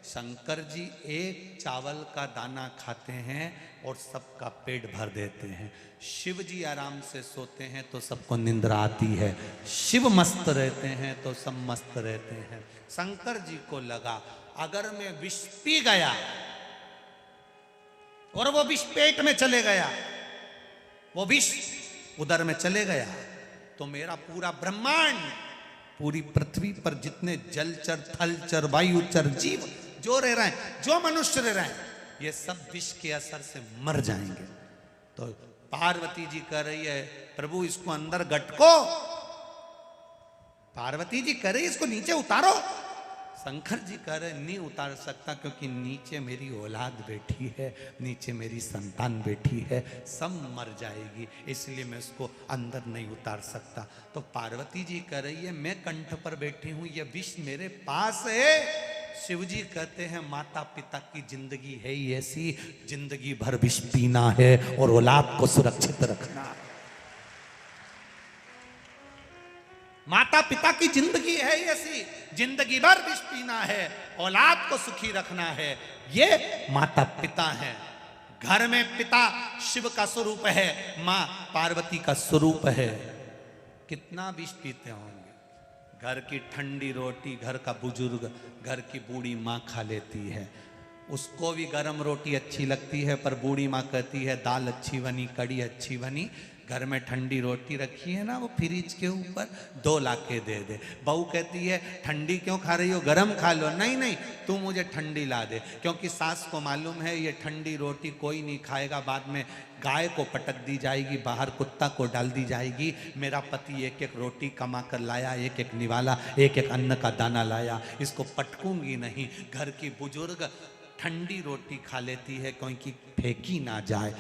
शंकर जी एक चावल का दाना खाते हैं और सबका पेट भर देते हैं। शिव जी आराम से सोते हैं तो सबको निंद्रा आती है, शिव मस्त रहते हैं तो सब मस्त रहते हैं। शंकर जी को लगा, अगर मैं विष पी गया और वो विष पेट में चले गया, वो विष उदर में चले गया, तो मेरा पूरा ब्रह्मांड, पूरी पृथ्वी पर जितने जलचर, थलचर, वायुचर जीव जो रह रहे हैं, जो मनुष्य रह रहे हैं, ये सब विष के असर से मर जाएंगे। तो पार्वती जी कह रही है, प्रभु इसको अंदर गटको। पार्वती जी कह रही इसको नीचे उतारो। शंकर जी कह रहे नहीं उतार सकता, क्योंकि नीचे मेरी औलाद बैठी है, नीचे मेरी संतान बैठी है, सब मर जाएगी, इसलिए मैं उसको अंदर नहीं उतार सकता। तो पार्वती जी कह रही है, मैं कंठ पर बैठी हूं, ये विष मेरे पास है। शिव जी कहते हैं, माता पिता की जिंदगी है ही ऐसी, जिंदगी भर विष पीना है और औलाद को सुरक्षित रखना है। माता पिता की जिंदगी है ऐसी, जिंदगी भर विष पीना है, औलाद को सुखी रखना है, ये माता पिता है। घर में पिता शिव का स्वरूप है, मां पार्वती का स्वरूप है। कितना विष पीते होंगे। घर की ठंडी रोटी घर का बुजुर्ग, घर की बूढ़ी माँ खा लेती है, उसको भी गर्म रोटी अच्छी लगती है, पर बूढ़ी माँ कहती है दाल अच्छी बनी, कड़ी अच्छी बनी। घर में ठंडी रोटी रखी है ना, वो फ्रिज के ऊपर 2 ला के दे दे। बहू कहती है ठंडी क्यों खा रही हो, गरम खा लो। नहीं नहीं, तू मुझे ठंडी ला दे, क्योंकि सास को मालूम है ये ठंडी रोटी कोई नहीं खाएगा, बाद में गाय को पटक दी जाएगी, बाहर कुत्ता को डाल दी जाएगी। मेरा पति एक एक रोटी कमा कर लाया, एक एक निवाला, एक एक अन्न का दाना लाया, इसको पटकूंगी नहीं। घर की बुजुर्ग ठंडी रोटी खा लेती है क्योंकि फेंकी ना जाए,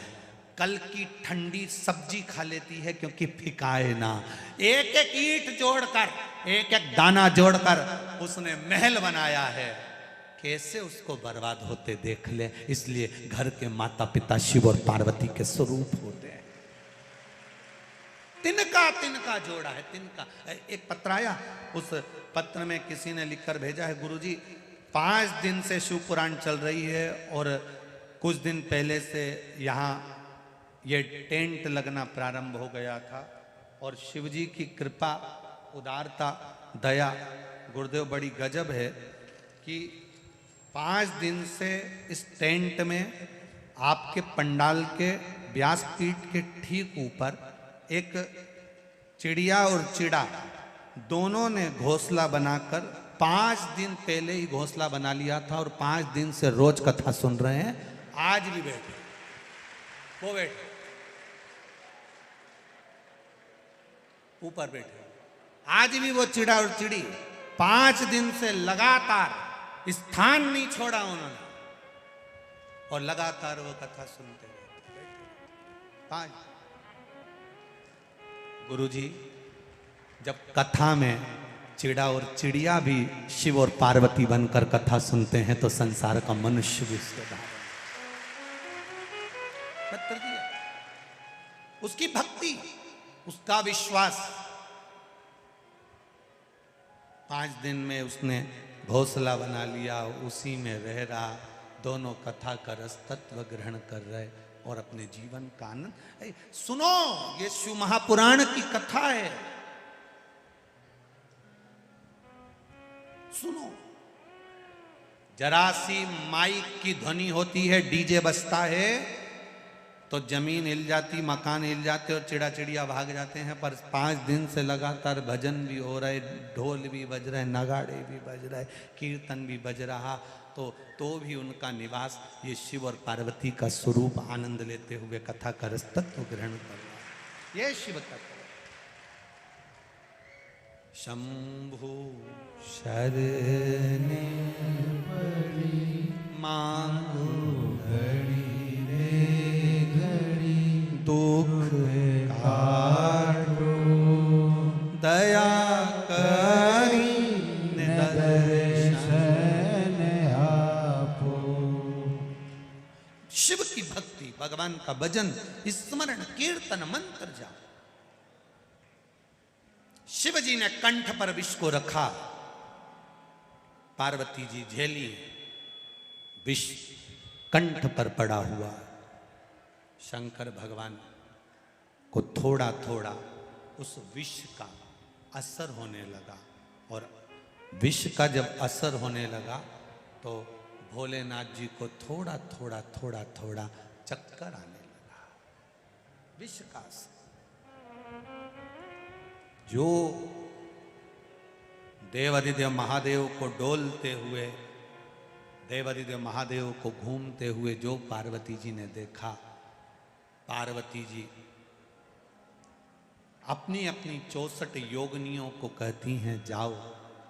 कल की ठंडी सब्जी खा लेती है क्योंकि फिकाए ना। एक एक ईंट जोड़कर, एक एक दाना जोड़कर उसने महल बनाया है, कैसे उसको बर्बाद होते देख ले। इसलिए घर के माता पिता शिव और पार्वती के स्वरूप होते हैं। तिनका तिनका जोड़ा है, तिनका। एक पत्र आया, उस पत्र में किसी ने लिखकर भेजा है, गुरुजी 5 दिन से शिव पुराण चल रही है और कुछ दिन पहले से यहाँ ये टेंट लगना प्रारंभ हो गया था, और शिव जी की कृपा, उदारता, दया गुरुदेव बड़ी गजब है कि 5 दिन से इस टेंट में आपके पंडाल के व्यासपीठ के ठीक ऊपर एक चिड़िया और चिड़ा दोनों ने घोंसला बनाकर 5 दिन पहले ही घोंसला बना लिया था, और 5 दिन से रोज कथा सुन रहे हैं। आज भी बैठे, वो बैठे ऊपर बैठे, आज भी वो चिड़ा और चिड़ी 5 दिन से लगातार स्थान नहीं छोड़ा उन्होंने, और लगातार वो कथा सुनते रहते। 5 गुरुजी जब कथा में चिड़ा और चिड़िया भी शिव और पार्वती बनकर कथा सुनते हैं तो संसार का मनुष्य भी उसके धारण पत्र दिया। उसकी भक्ति, उसका विश्वास, 5 दिन में उसने घोंसला बना लिया, उसी में रह रहा, दोनों कथा का रस तत्व ग्रहण कर रहे और अपने जीवन का आनंद। सुनो, ये शिव महापुराण की कथा है, सुनो। जरा सी माइक की ध्वनि होती है, डीजे बजता है तो जमीन हिल जाती, मकान हिल जाते और चिड़ा चिड़िया भाग जाते हैं। पर 5 दिन से लगातार भजन भी हो रहे, ढोल भी बज रहे, नगाड़े भी बज रहे, कीर्तन भी बज रहा, तो भी उनका निवास ये शिव और पार्वती का स्वरूप आनंद लेते हुए कथा का रस तत्व ग्रहण कर रहा। ये शिव कथा। शंभु शरणे पड़ी मांगो घड़ी रे घड़ी, दुख काटो दया करी दर्शन आपो। शिव की भक्ति, भगवान का भजन, स्मरण, कीर्तन, मंत्र जाप। शिव जी ने कंठ पर विष को रखा, पार्वती जी झेली, विष कंठ पर पड़ा हुआ। शंकर भगवान को थोड़ा थोड़ा उस विष का असर होने लगा, और विष का जब असर होने लगा तो भोलेनाथ जी को थोड़ा थोड़ा थोड़ा थोड़ा चक्कर आने लगा, विष का असर। जो देवादिदेव महादेव को डोलते हुए, देवादिदेव महादेव को घूमते हुए जो पार्वती जी ने देखा, पार्वती जी अपनी अपनी 64 योगिनियों को कहती हैं, जाओ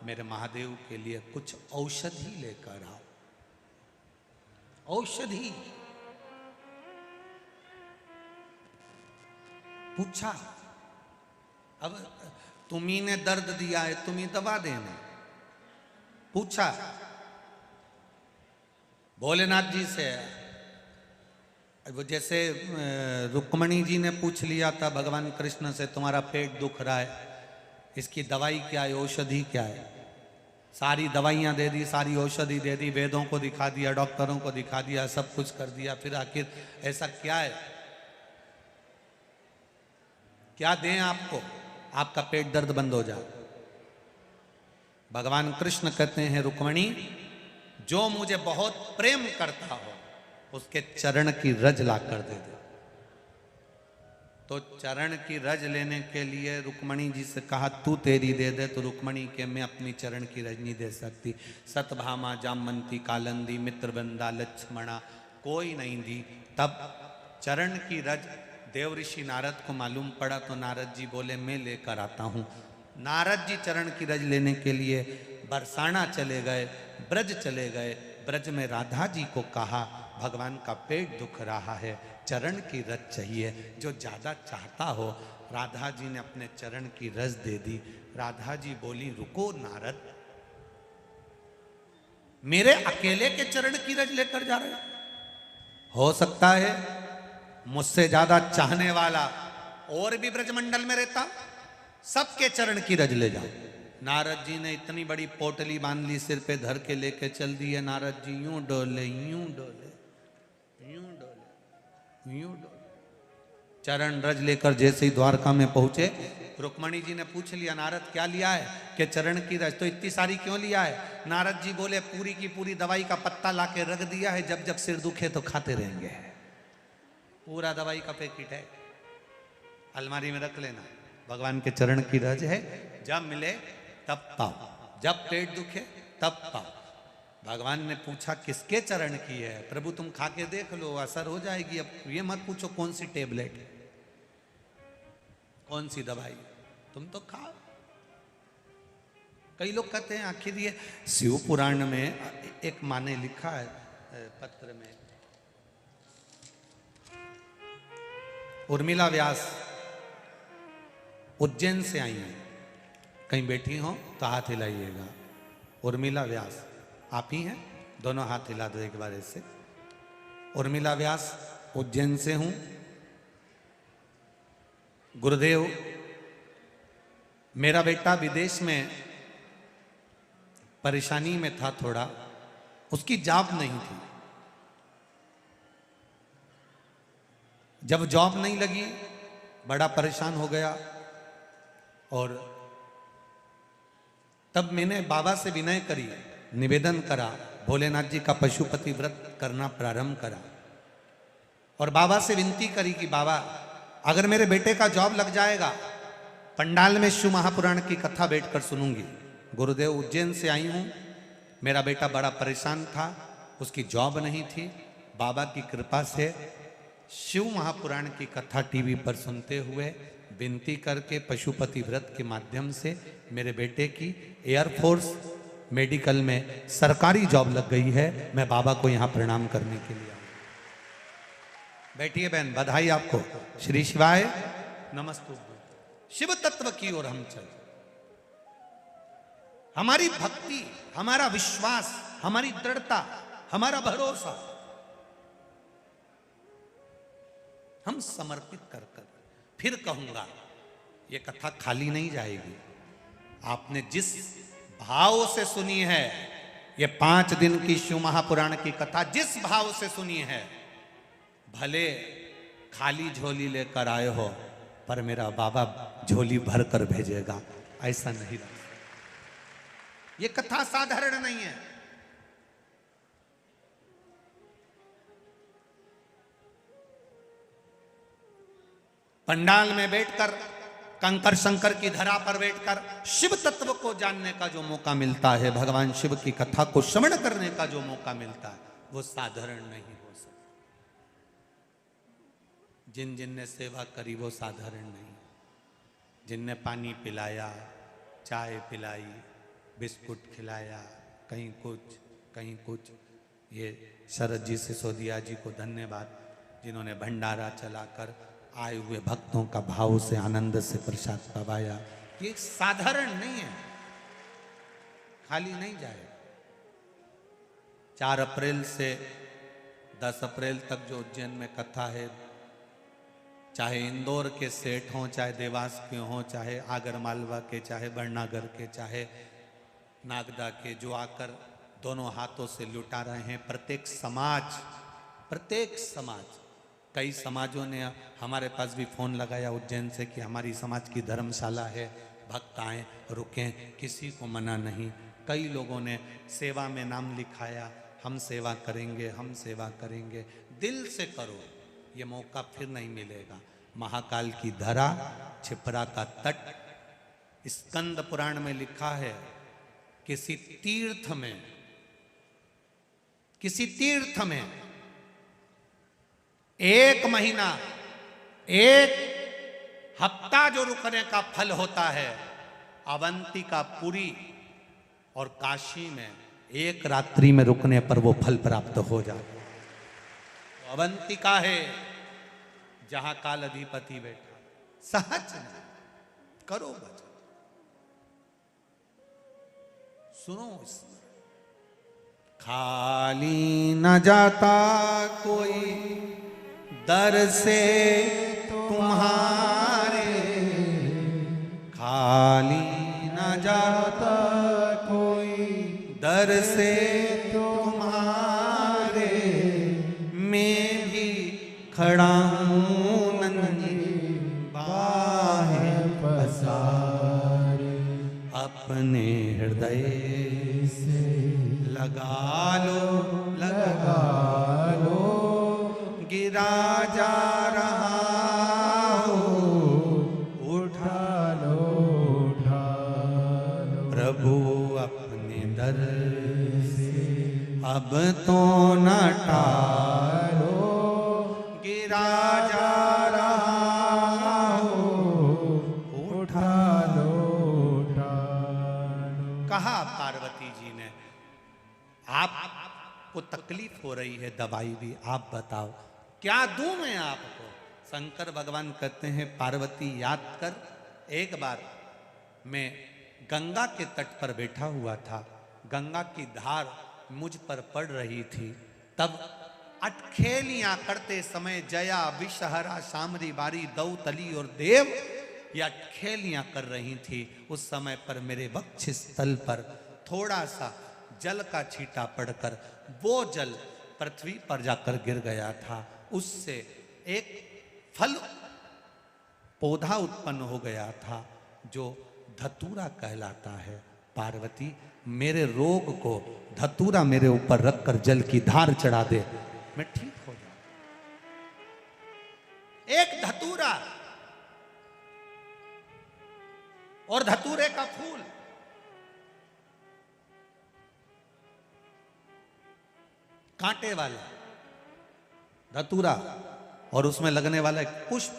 मेरे महादेव के लिए कुछ औषधि लेकर आओ। औषधि पूछा, अब तुम्ही ने दर्द दिया है, तुम्ही दवा देना। पूछा भोलेनाथ जी से, वो जैसे रुक्मणी जी ने पूछ लिया था भगवान कृष्ण से, तुम्हारा पेट दुख रहा है, इसकी दवाई क्या है, औषधि क्या है। सारी दवाइयाँ दे दी, सारी औषधि दे दी, वेदों को दिखा दिया, डॉक्टरों को दिखा दिया, सब कुछ कर दिया, फिर आखिर ऐसा क्या है, क्या दें आपको, आपका पेट दर्द बंद हो जाए। भगवान कृष्ण कहते हैं, रुक्मणी जो मुझे बहुत प्रेम करता हो उसके चरण की रज ला कर दे दो। तो चरण की रज लेने के लिए रुक्मणी जी से कहा तू तेरी दे दे, तो रुक्मणी के मैं अपनी चरण की रज नहीं दे सकती। सतभामा जामवंती कालंदी मित्रवृंदा लक्ष्मणा कोई नहीं दी। तब चरण की रज देव ऋषि नारद को मालूम पड़ा, तो नारद जी बोले मैं लेकर आता हूँ। नारद जी चरण की रज लेने के लिए बरसाना चले गए, ब्रज चले गए। ब्रज में राधा जी को कहा भगवान का पेट दुख रहा है, चरण की रज चाहिए, जो ज्यादा चाहता हो। राधा जी ने अपने चरण की रज दे दी। राधा जी बोली रुको नारद, मेरे अकेले के चरण की रज लेकर जा रहे हो सकता है मुझसे ज्यादा चाहने वाला और भी ब्रजमंडल में रहता, सबके चरण की रज ले जाओ। नारद जी ने इतनी बड़ी पोटली बांध ली, सिर पे धर के लेके चल दिए। नारद जी यूं डोले यूं डोले यूं डोले यूं डोले, चरण रज लेकर जैसे ही द्वारका में पहुंचे, रुक्मणी जी ने पूछ लिया नारद क्या लिया है? कि चरण की रज। तो इतनी सारी क्यों लिया है? नारद जी बोले पूरी की पूरी दवाई का पत्ता लाके रख दिया है, जब जब सिर दुखे तो खाते रहेंगे। पूरा दवाई का पैकेट है, अलमारी में रख लेना। भगवान के चरण की रज है, जब मिले तब पाओ, जब पेट दुखे तब पाओ। भगवान ने पूछा किसके चरण की है? प्रभु तुम खा के देख लो, असर हो जाएगी। अब ये मत पूछो कौन सी टेबलेट है, कौन सी दवाई, तुम तो खाओ। कई लोग कहते हैं आखिर ये शिव पुराण में एक माँ ने लिखा है पत्र में, उर्मिला व्यास उज्जैन से आई हैं, कहीं बैठी हो तो हाथ हिलाइएगा। उर्मिला व्यास आप ही हैं? दोनों हाथ हिला दो एक बार ऐसे। उर्मिला व्यास उज्जैन से हूं। गुरुदेव मेरा बेटा विदेश में परेशानी में था थोड़ा, उसकी जॉब नहीं थी। जब जॉब नहीं लगी बड़ा परेशान हो गया, और तब मैंने बाबा से विनय करी, निवेदन करा, भोलेनाथ जी का पशुपति व्रत करना प्रारंभ करा, और बाबा से विनती करी कि बाबा अगर मेरे बेटे का जॉब लग जाएगा, पंडाल में शिव महापुराण की कथा बैठकर सुनूंगी। गुरुदेव उज्जैन से आई हूं, मेरा बेटा बड़ा परेशान था, उसकी जॉब नहीं थी। बाबा की कृपा से शिव महापुराण की कथा टीवी पर सुनते हुए विनती करके पशुपति व्रत के माध्यम से मेरे बेटे की एयरफोर्स मेडिकल में सरकारी जॉब लग गई है। मैं बाबा को यहां प्रणाम करने के लिए आया। बैठिए बहन, बधाई आपको। श्री शिवाय नमस्तुभ्यं। शिव तत्व की ओर हम चल, हमारी भक्ति, हमारा विश्वास, हमारी दृढ़ता, हमारा भरोसा हम समर्पित कर कर, फिर कहूंगा ये कथा खाली नहीं जाएगी। आपने जिस भाव से सुनी है, ये 5 दिन की शिव महापुराण की कथा जिस भाव से सुनी है, भले खाली झोली लेकर आए हो, पर मेरा बाबा झोली भर कर भेजेगा, ऐसा नहीं रहा। ये कथा साधारण नहीं है। पंडाल में बैठकर, कंकर शंकर की धरा पर बैठकर शिव तत्व को जानने का जो मौका मिलता है, भगवान शिव की कथा को श्रवण करने का जो मौका मिलता है, वो साधारण नहीं हो सकता। जिन जिन ने सेवा करी वो साधारण नहीं, जिनने पानी पिलाया, चाय पिलाई, बिस्कुट खिलाया, कहीं कुछ। ये शरद जी सिसोदिया जी को धन्यवाद, जिन्होंने भंडारा चलाकर आए हुए भक्तों का भाव से, आनंद से प्रसाद पवाया। ये साधारण नहीं है, खाली नहीं जाए। 4 अप्रैल से 10 अप्रैल तक जो उज्जैन में कथा है, चाहे इंदौर के सेठ हों, चाहे देवास के हों, चाहे आगर मालवा के, चाहे बड़नागर के, चाहे नागदा के, जो आकर दोनों हाथों से लुटा रहे हैं। प्रत्येक समाज, कई समाजों ने हमारे पास भी फ़ोन लगाया उज्जैन से कि हमारी समाज की धर्मशाला है, भक्त आएँ रुकें, किसी को मना नहीं। कई लोगों ने सेवा में नाम लिखाया, हम सेवा करेंगे, हम सेवा करेंगे। दिल से करो, ये मौका फिर नहीं मिलेगा। महाकाल की धरा, छिपरा का तट। स्कंद पुराण में लिखा है किसी तीर्थ में 1 महीना 1 हफ्ता जो रुकने का फल होता है, अवंतिका पुरी और काशी में 1 रात्रि में रुकने पर वो फल प्राप्त हो जाता। अवंतिका है जहां काल अधिपति बैठा। सहज नहीं, करो भजन, सुनो इसमें। खाली न जाता कोई दर से तुम्हारे, खाली न जाता कोई दर से तुम्हारे, मैं भी खड़ा हूँ नन्ही बाहें पसारे, अपने हृदय से लगा लो, गिरा जा रहा हो, उठा लो, प्रभु अपने दर से अब तो न टालो, गिरा जा रहा हो, उठा लो। कहा पार्वती जी ने, आपको तकलीफ हो रही है, दवाई भी आप बताओ क्या दूं मैं आपको। शंकर भगवान कहते हैं पार्वती याद कर, एक बार मैं गंगा के तट पर बैठा हुआ था, गंगा की धार मुझ पर पड़ रही थी, तब अटखेलियां करते समय जया विषहरा सामरी बारी दौतली और देव ये अटखेलियां कर रही थी। उस समय पर मेरे वक्ष स्थल पर थोड़ा सा जल का छींटा पड़कर वो जल पृथ्वी पर जाकर गिर गया था। उससे एक फल पौधा उत्पन्न हो गया था जो धतूरा कहलाता है। पार्वती मेरे रोग को धतूरा मेरे ऊपर रखकर जल की धार चढ़ा दे, मैं ठीक हो जाऊं। एक धतूरा और धतूरे का फूल, कांटे वाला धतूरा और उसमें लगने वाला एक पुष्प।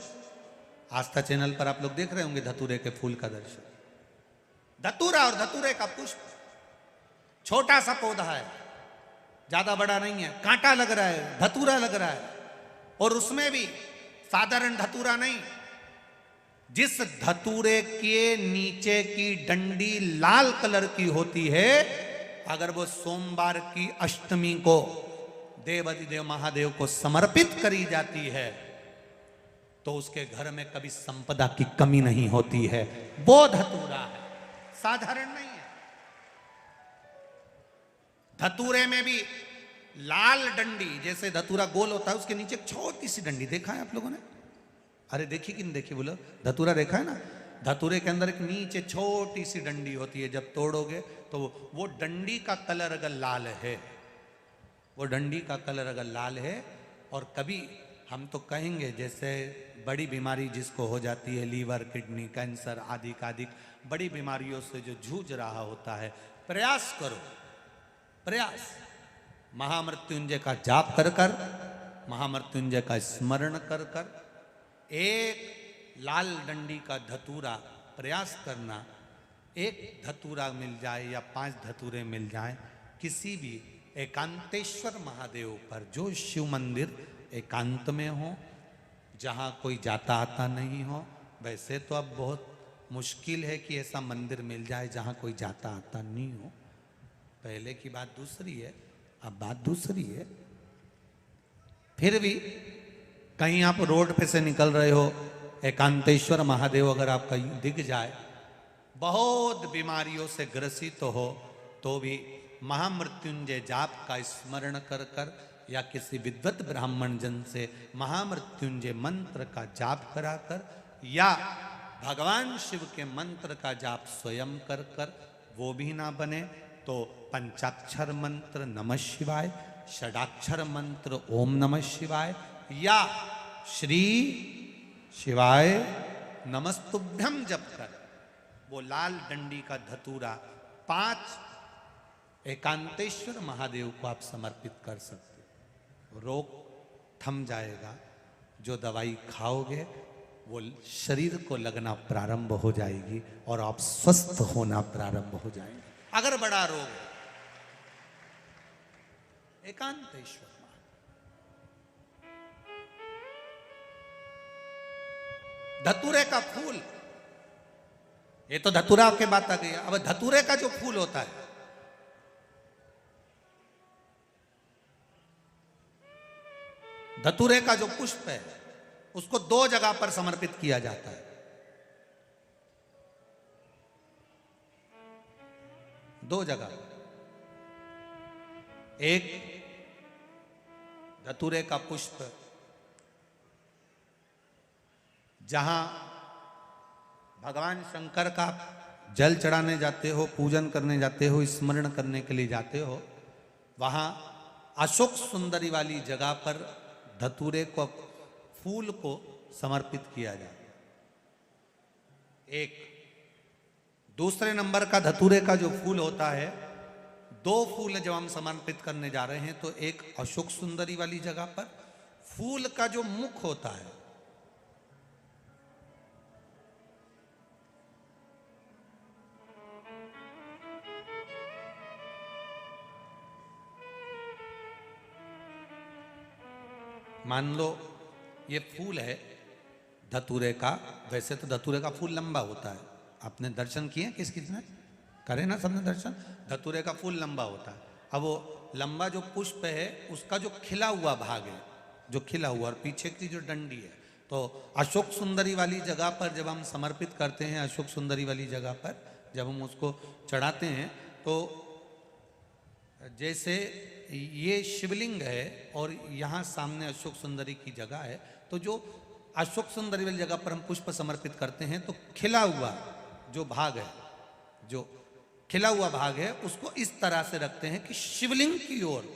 आस्था चैनल पर आप लोग देख रहे होंगे धतूरे के फूल का दर्शन। धतूरा और धतूरे का पुष्प, छोटा सा पौधा है, ज्यादा बड़ा नहीं है, कांटा लग रहा है, धतूरा लग रहा है, और उसमें भी साधारण धतूरा नहीं। जिस धतूरे के नीचे की डंडी लाल कलर की होती है, अगर वो सोमवार की अष्टमी को देवाधिदेव महादेव को समर्पित करी जाती है तो उसके घर में कभी संपदा की कमी नहीं होती है। वो धतूरा है, साधारण नहीं है। धतूरे में भी लाल डंडी, जैसे धतूरा गोल होता है उसके नीचे एक छोटी सी डंडी, देखा है आप लोगों ने? अरे देखी कि नहीं देखी बोलो? धतूरा देखा है ना? धतूरे के अंदर एक नीचे छोटी सी डंडी होती है, जब तोड़ोगे तो वो डंडी का कलर अगर लाल है, वो डंडी का कलर अगर लाल है, और कभी हम तो कहेंगे जैसे बड़ी बीमारी जिसको हो जाती है, लीवर, किडनी, कैंसर आदि आदि बड़ी बीमारियों से जो जूझ रहा होता है, प्रयास करो, प्रयास महामृत्युंजय का जाप कर कर, महामृत्युंजय का स्मरण कर कर, एक लाल डंडी का धतूरा प्रयास करना। एक धतूरा मिल जाए या 5 धतूरे मिल जाए किसी भी एकांतेश्वर महादेव पर, जो शिव मंदिर एकांत में हो, जहाँ कोई जाता आता नहीं हो। वैसे तो अब बहुत मुश्किल है कि ऐसा मंदिर मिल जाए जहाँ कोई जाता आता नहीं हो, पहले की बात दूसरी है, अब बात दूसरी है। फिर भी कहीं आप रोड पे से निकल रहे हो, एकांतेश्वर महादेव अगर आपका दिख जाए, बहुत बीमारियों से ग्रसित हो, तो भी महामृत्युंजय जाप का स्मरण कर कर या किसी विद्वत ब्राह्मण जन से महामृत्युंजय मंत्र का जाप कराकर या भगवान शिव के मंत्र का जाप स्वयं कर कर, वो भी ना बने तो पंचाक्षर मंत्र नमः शिवाय, षडाक्षर मंत्र ओम नमः शिवाय, या श्री शिवाय नमस्तुभ्यम जप कर वो लाल डंडी का धतूरा 5 एकांतेश्वर महादेव को आप समर्पित कर सकते हो। रोग थम जाएगा, जो दवाई खाओगे वो शरीर को लगना प्रारंभ हो जाएगी और आप स्वस्थ होना प्रारंभ हो जाएंगे। अगर बड़ा रोग है, एकांतेश्वर धतूरे का फूल, ये तो धतूरा के बात आ गई। अब धतूरे का जो फूल होता है, धतूरे का जो पुष्प है, उसको 2 जगह पर समर्पित किया जाता है। 2 जगह, एक धतूरे का पुष्प जहां भगवान शंकर का जल चढ़ाने जाते हो, पूजन करने जाते हो, स्मरण करने के लिए जाते हो, वहां अशोक सुंदरी वाली जगह पर धतूरे को फूल को समर्पित किया जाता है। एक दूसरे नंबर का धतूरे का जो फूल होता है, 2 फूल जब हम समर्पित करने जा रहे हैं, तो एक अशोक सुंदरी वाली जगह पर फूल का जो मुख होता है, मान लो ये फूल है धतूरे का। वैसे तो धतूरे का फूल लंबा होता है, आपने दर्शन किए किस किसने करे ना, सबने दर्शन। धतूरे का फूल लंबा होता है। अब वो लंबा जो पुष्प है, उसका जो खिला हुआ भाग है, जो खिला हुआ, और पीछे की जो डंडी है, तो अशोक सुंदरी वाली जगह पर जब हम समर्पित करते हैं, अशोक सुंदरी वाली जगह पर जब हम उसको चढ़ाते हैं, तो जैसे ये शिवलिंग है और यहाँ सामने अशोक सुंदरी की जगह है, तो जो अशोक सुंदरी वाली जगह पर हम पुष्प समर्पित करते हैं, तो खिला हुआ जो भाग है, जो खिला हुआ भाग है, उसको इस तरह से रखते हैं कि शिवलिंग की ओर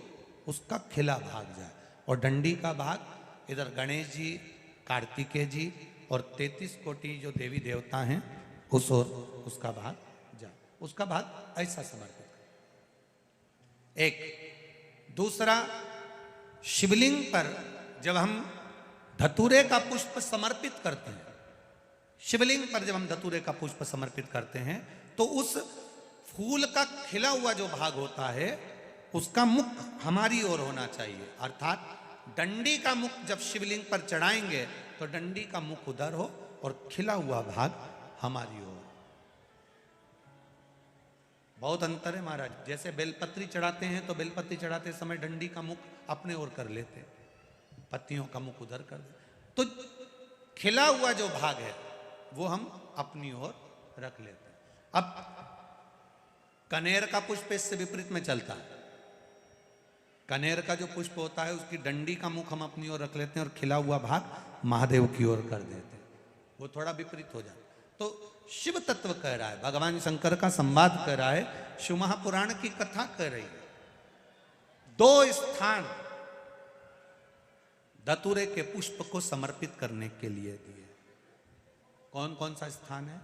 उसका खिला भाग जाए, और डंडी का भाग इधर गणेश जी, कार्तिकेय जी और 33 कोटि जो देवी देवता हैं उस ओर उसका भाग जाए। उसका भाग ऐसा समर्पित। एक दूसरा, शिवलिंग पर जब हम धतूरे का पुष्प समर्पित करते हैं, शिवलिंग पर जब हम धतूरे का पुष्प समर्पित करते हैं, तो उस फूल का खिला हुआ जो भाग होता है, उसका मुख हमारी ओर होना चाहिए। अर्थात डंडी का मुख जब शिवलिंग पर चढ़ाएंगे, तो डंडी का मुख उधर हो और खिला हुआ भाग हमारी ओर। बहुत अंतर है महाराज। जैसे बेलपत्री चढ़ाते हैं, तो बेलपत्री चढ़ाते समय डंडी का मुख अपने ओर कर लेते, पत्तियों का मुख उधर कर देते, तो खिला हुआ जो भाग है वो हम अपनी ओर रख लेते हैं। अब कनेर का पुष्प इससे विपरीत में चलता है। कनेर का जो पुष्प होता है, उसकी डंडी का मुख हम अपनी ओर रख लेते हैं और खिला हुआ भाग महादेव की ओर कर देते हैं। वो थोड़ा विपरीत हो जाता है। तो शिव तत्व कह रहा है, भगवान शंकर का संवाद कर रहा है, शिव महापुराण की कथा कर रही है। 2 स्थान धतूरे के पुष्प को समर्पित करने के लिए दिए। कौन कौन सा स्थान है?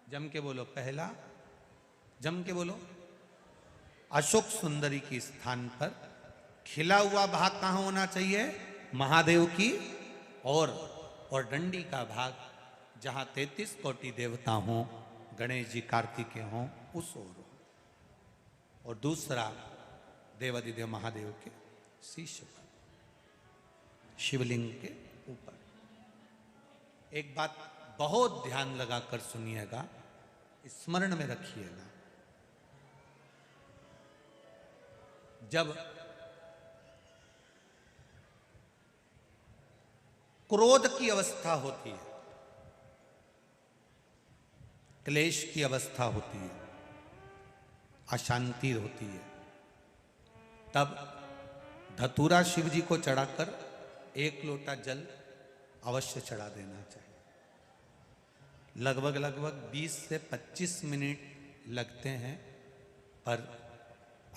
जम के बोलो। पहला, जम के बोलो। अशोक सुंदरी की स्थान पर खिला हुआ भाग कहां होना चाहिए? महादेव की और डंडी का भाग जहां 33 कोटि देवता हों, गणेश जी, कार्तिकेय हों, उस ओर हो। और दूसरा, देवादिदेव महादेव के शीश पर, शिवलिंग के ऊपर। एक बात बहुत ध्यान लगाकर सुनिएगा, स्मरण में रखिएगा। जब क्रोध की अवस्था होती है, क्लेश की अवस्था होती है, अशांति होती है, तब धतूरा शिव जी को चढ़ाकर 1 लोटा जल अवश्य चढ़ा देना चाहिए। लगभग 20 से 25 मिनट लगते हैं, पर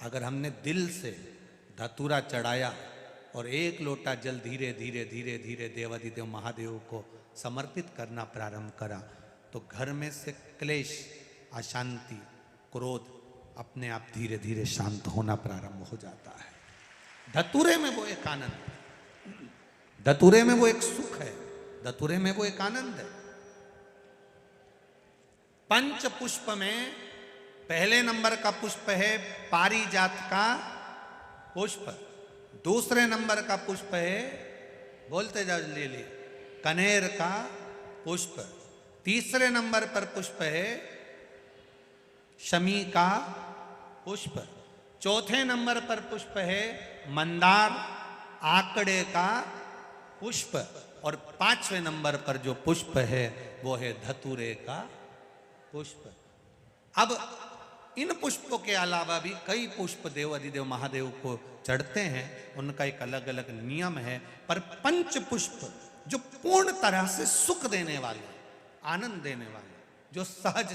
अगर हमने दिल से धतूरा चढ़ाया और एक लोटा जल धीरे धीरे धीरे धीरे देवाधिदेव महादेव को समर्पित करना प्रारंभ करा तो घर में से क्लेश, अशांति, क्रोध अपने आप धीरे धीरे शांत होना प्रारंभ हो जाता है। धतूरे में वो एक आनंद, धतूरे में वो एक सुख है, धतूरे में वो एक आनंद है। पंच पुष्प में पहले नंबर का पुष्प है पारिजात का पुष्प, दूसरे नंबर का पुष्प है, बोलते जाओ ले लिए, कनेर का पुष्प, तीसरे नंबर पर पुष्प है शमी का पुष्प, चौथे नंबर पर पुष्प है मंदार आकड़े का पुष्प और पांचवें नंबर पर जो पुष्प है वो है धतूरे का पुष्प। अब इन पुष्पों के अलावा भी कई पुष्प देवाधिदेव महादेव को चढ़ते हैं, उनका एक अलग अलग नियम है, पर पंच पुष्प जो पूर्ण तरह से सुख देने वाले, आनंद देने वाले, जो सहज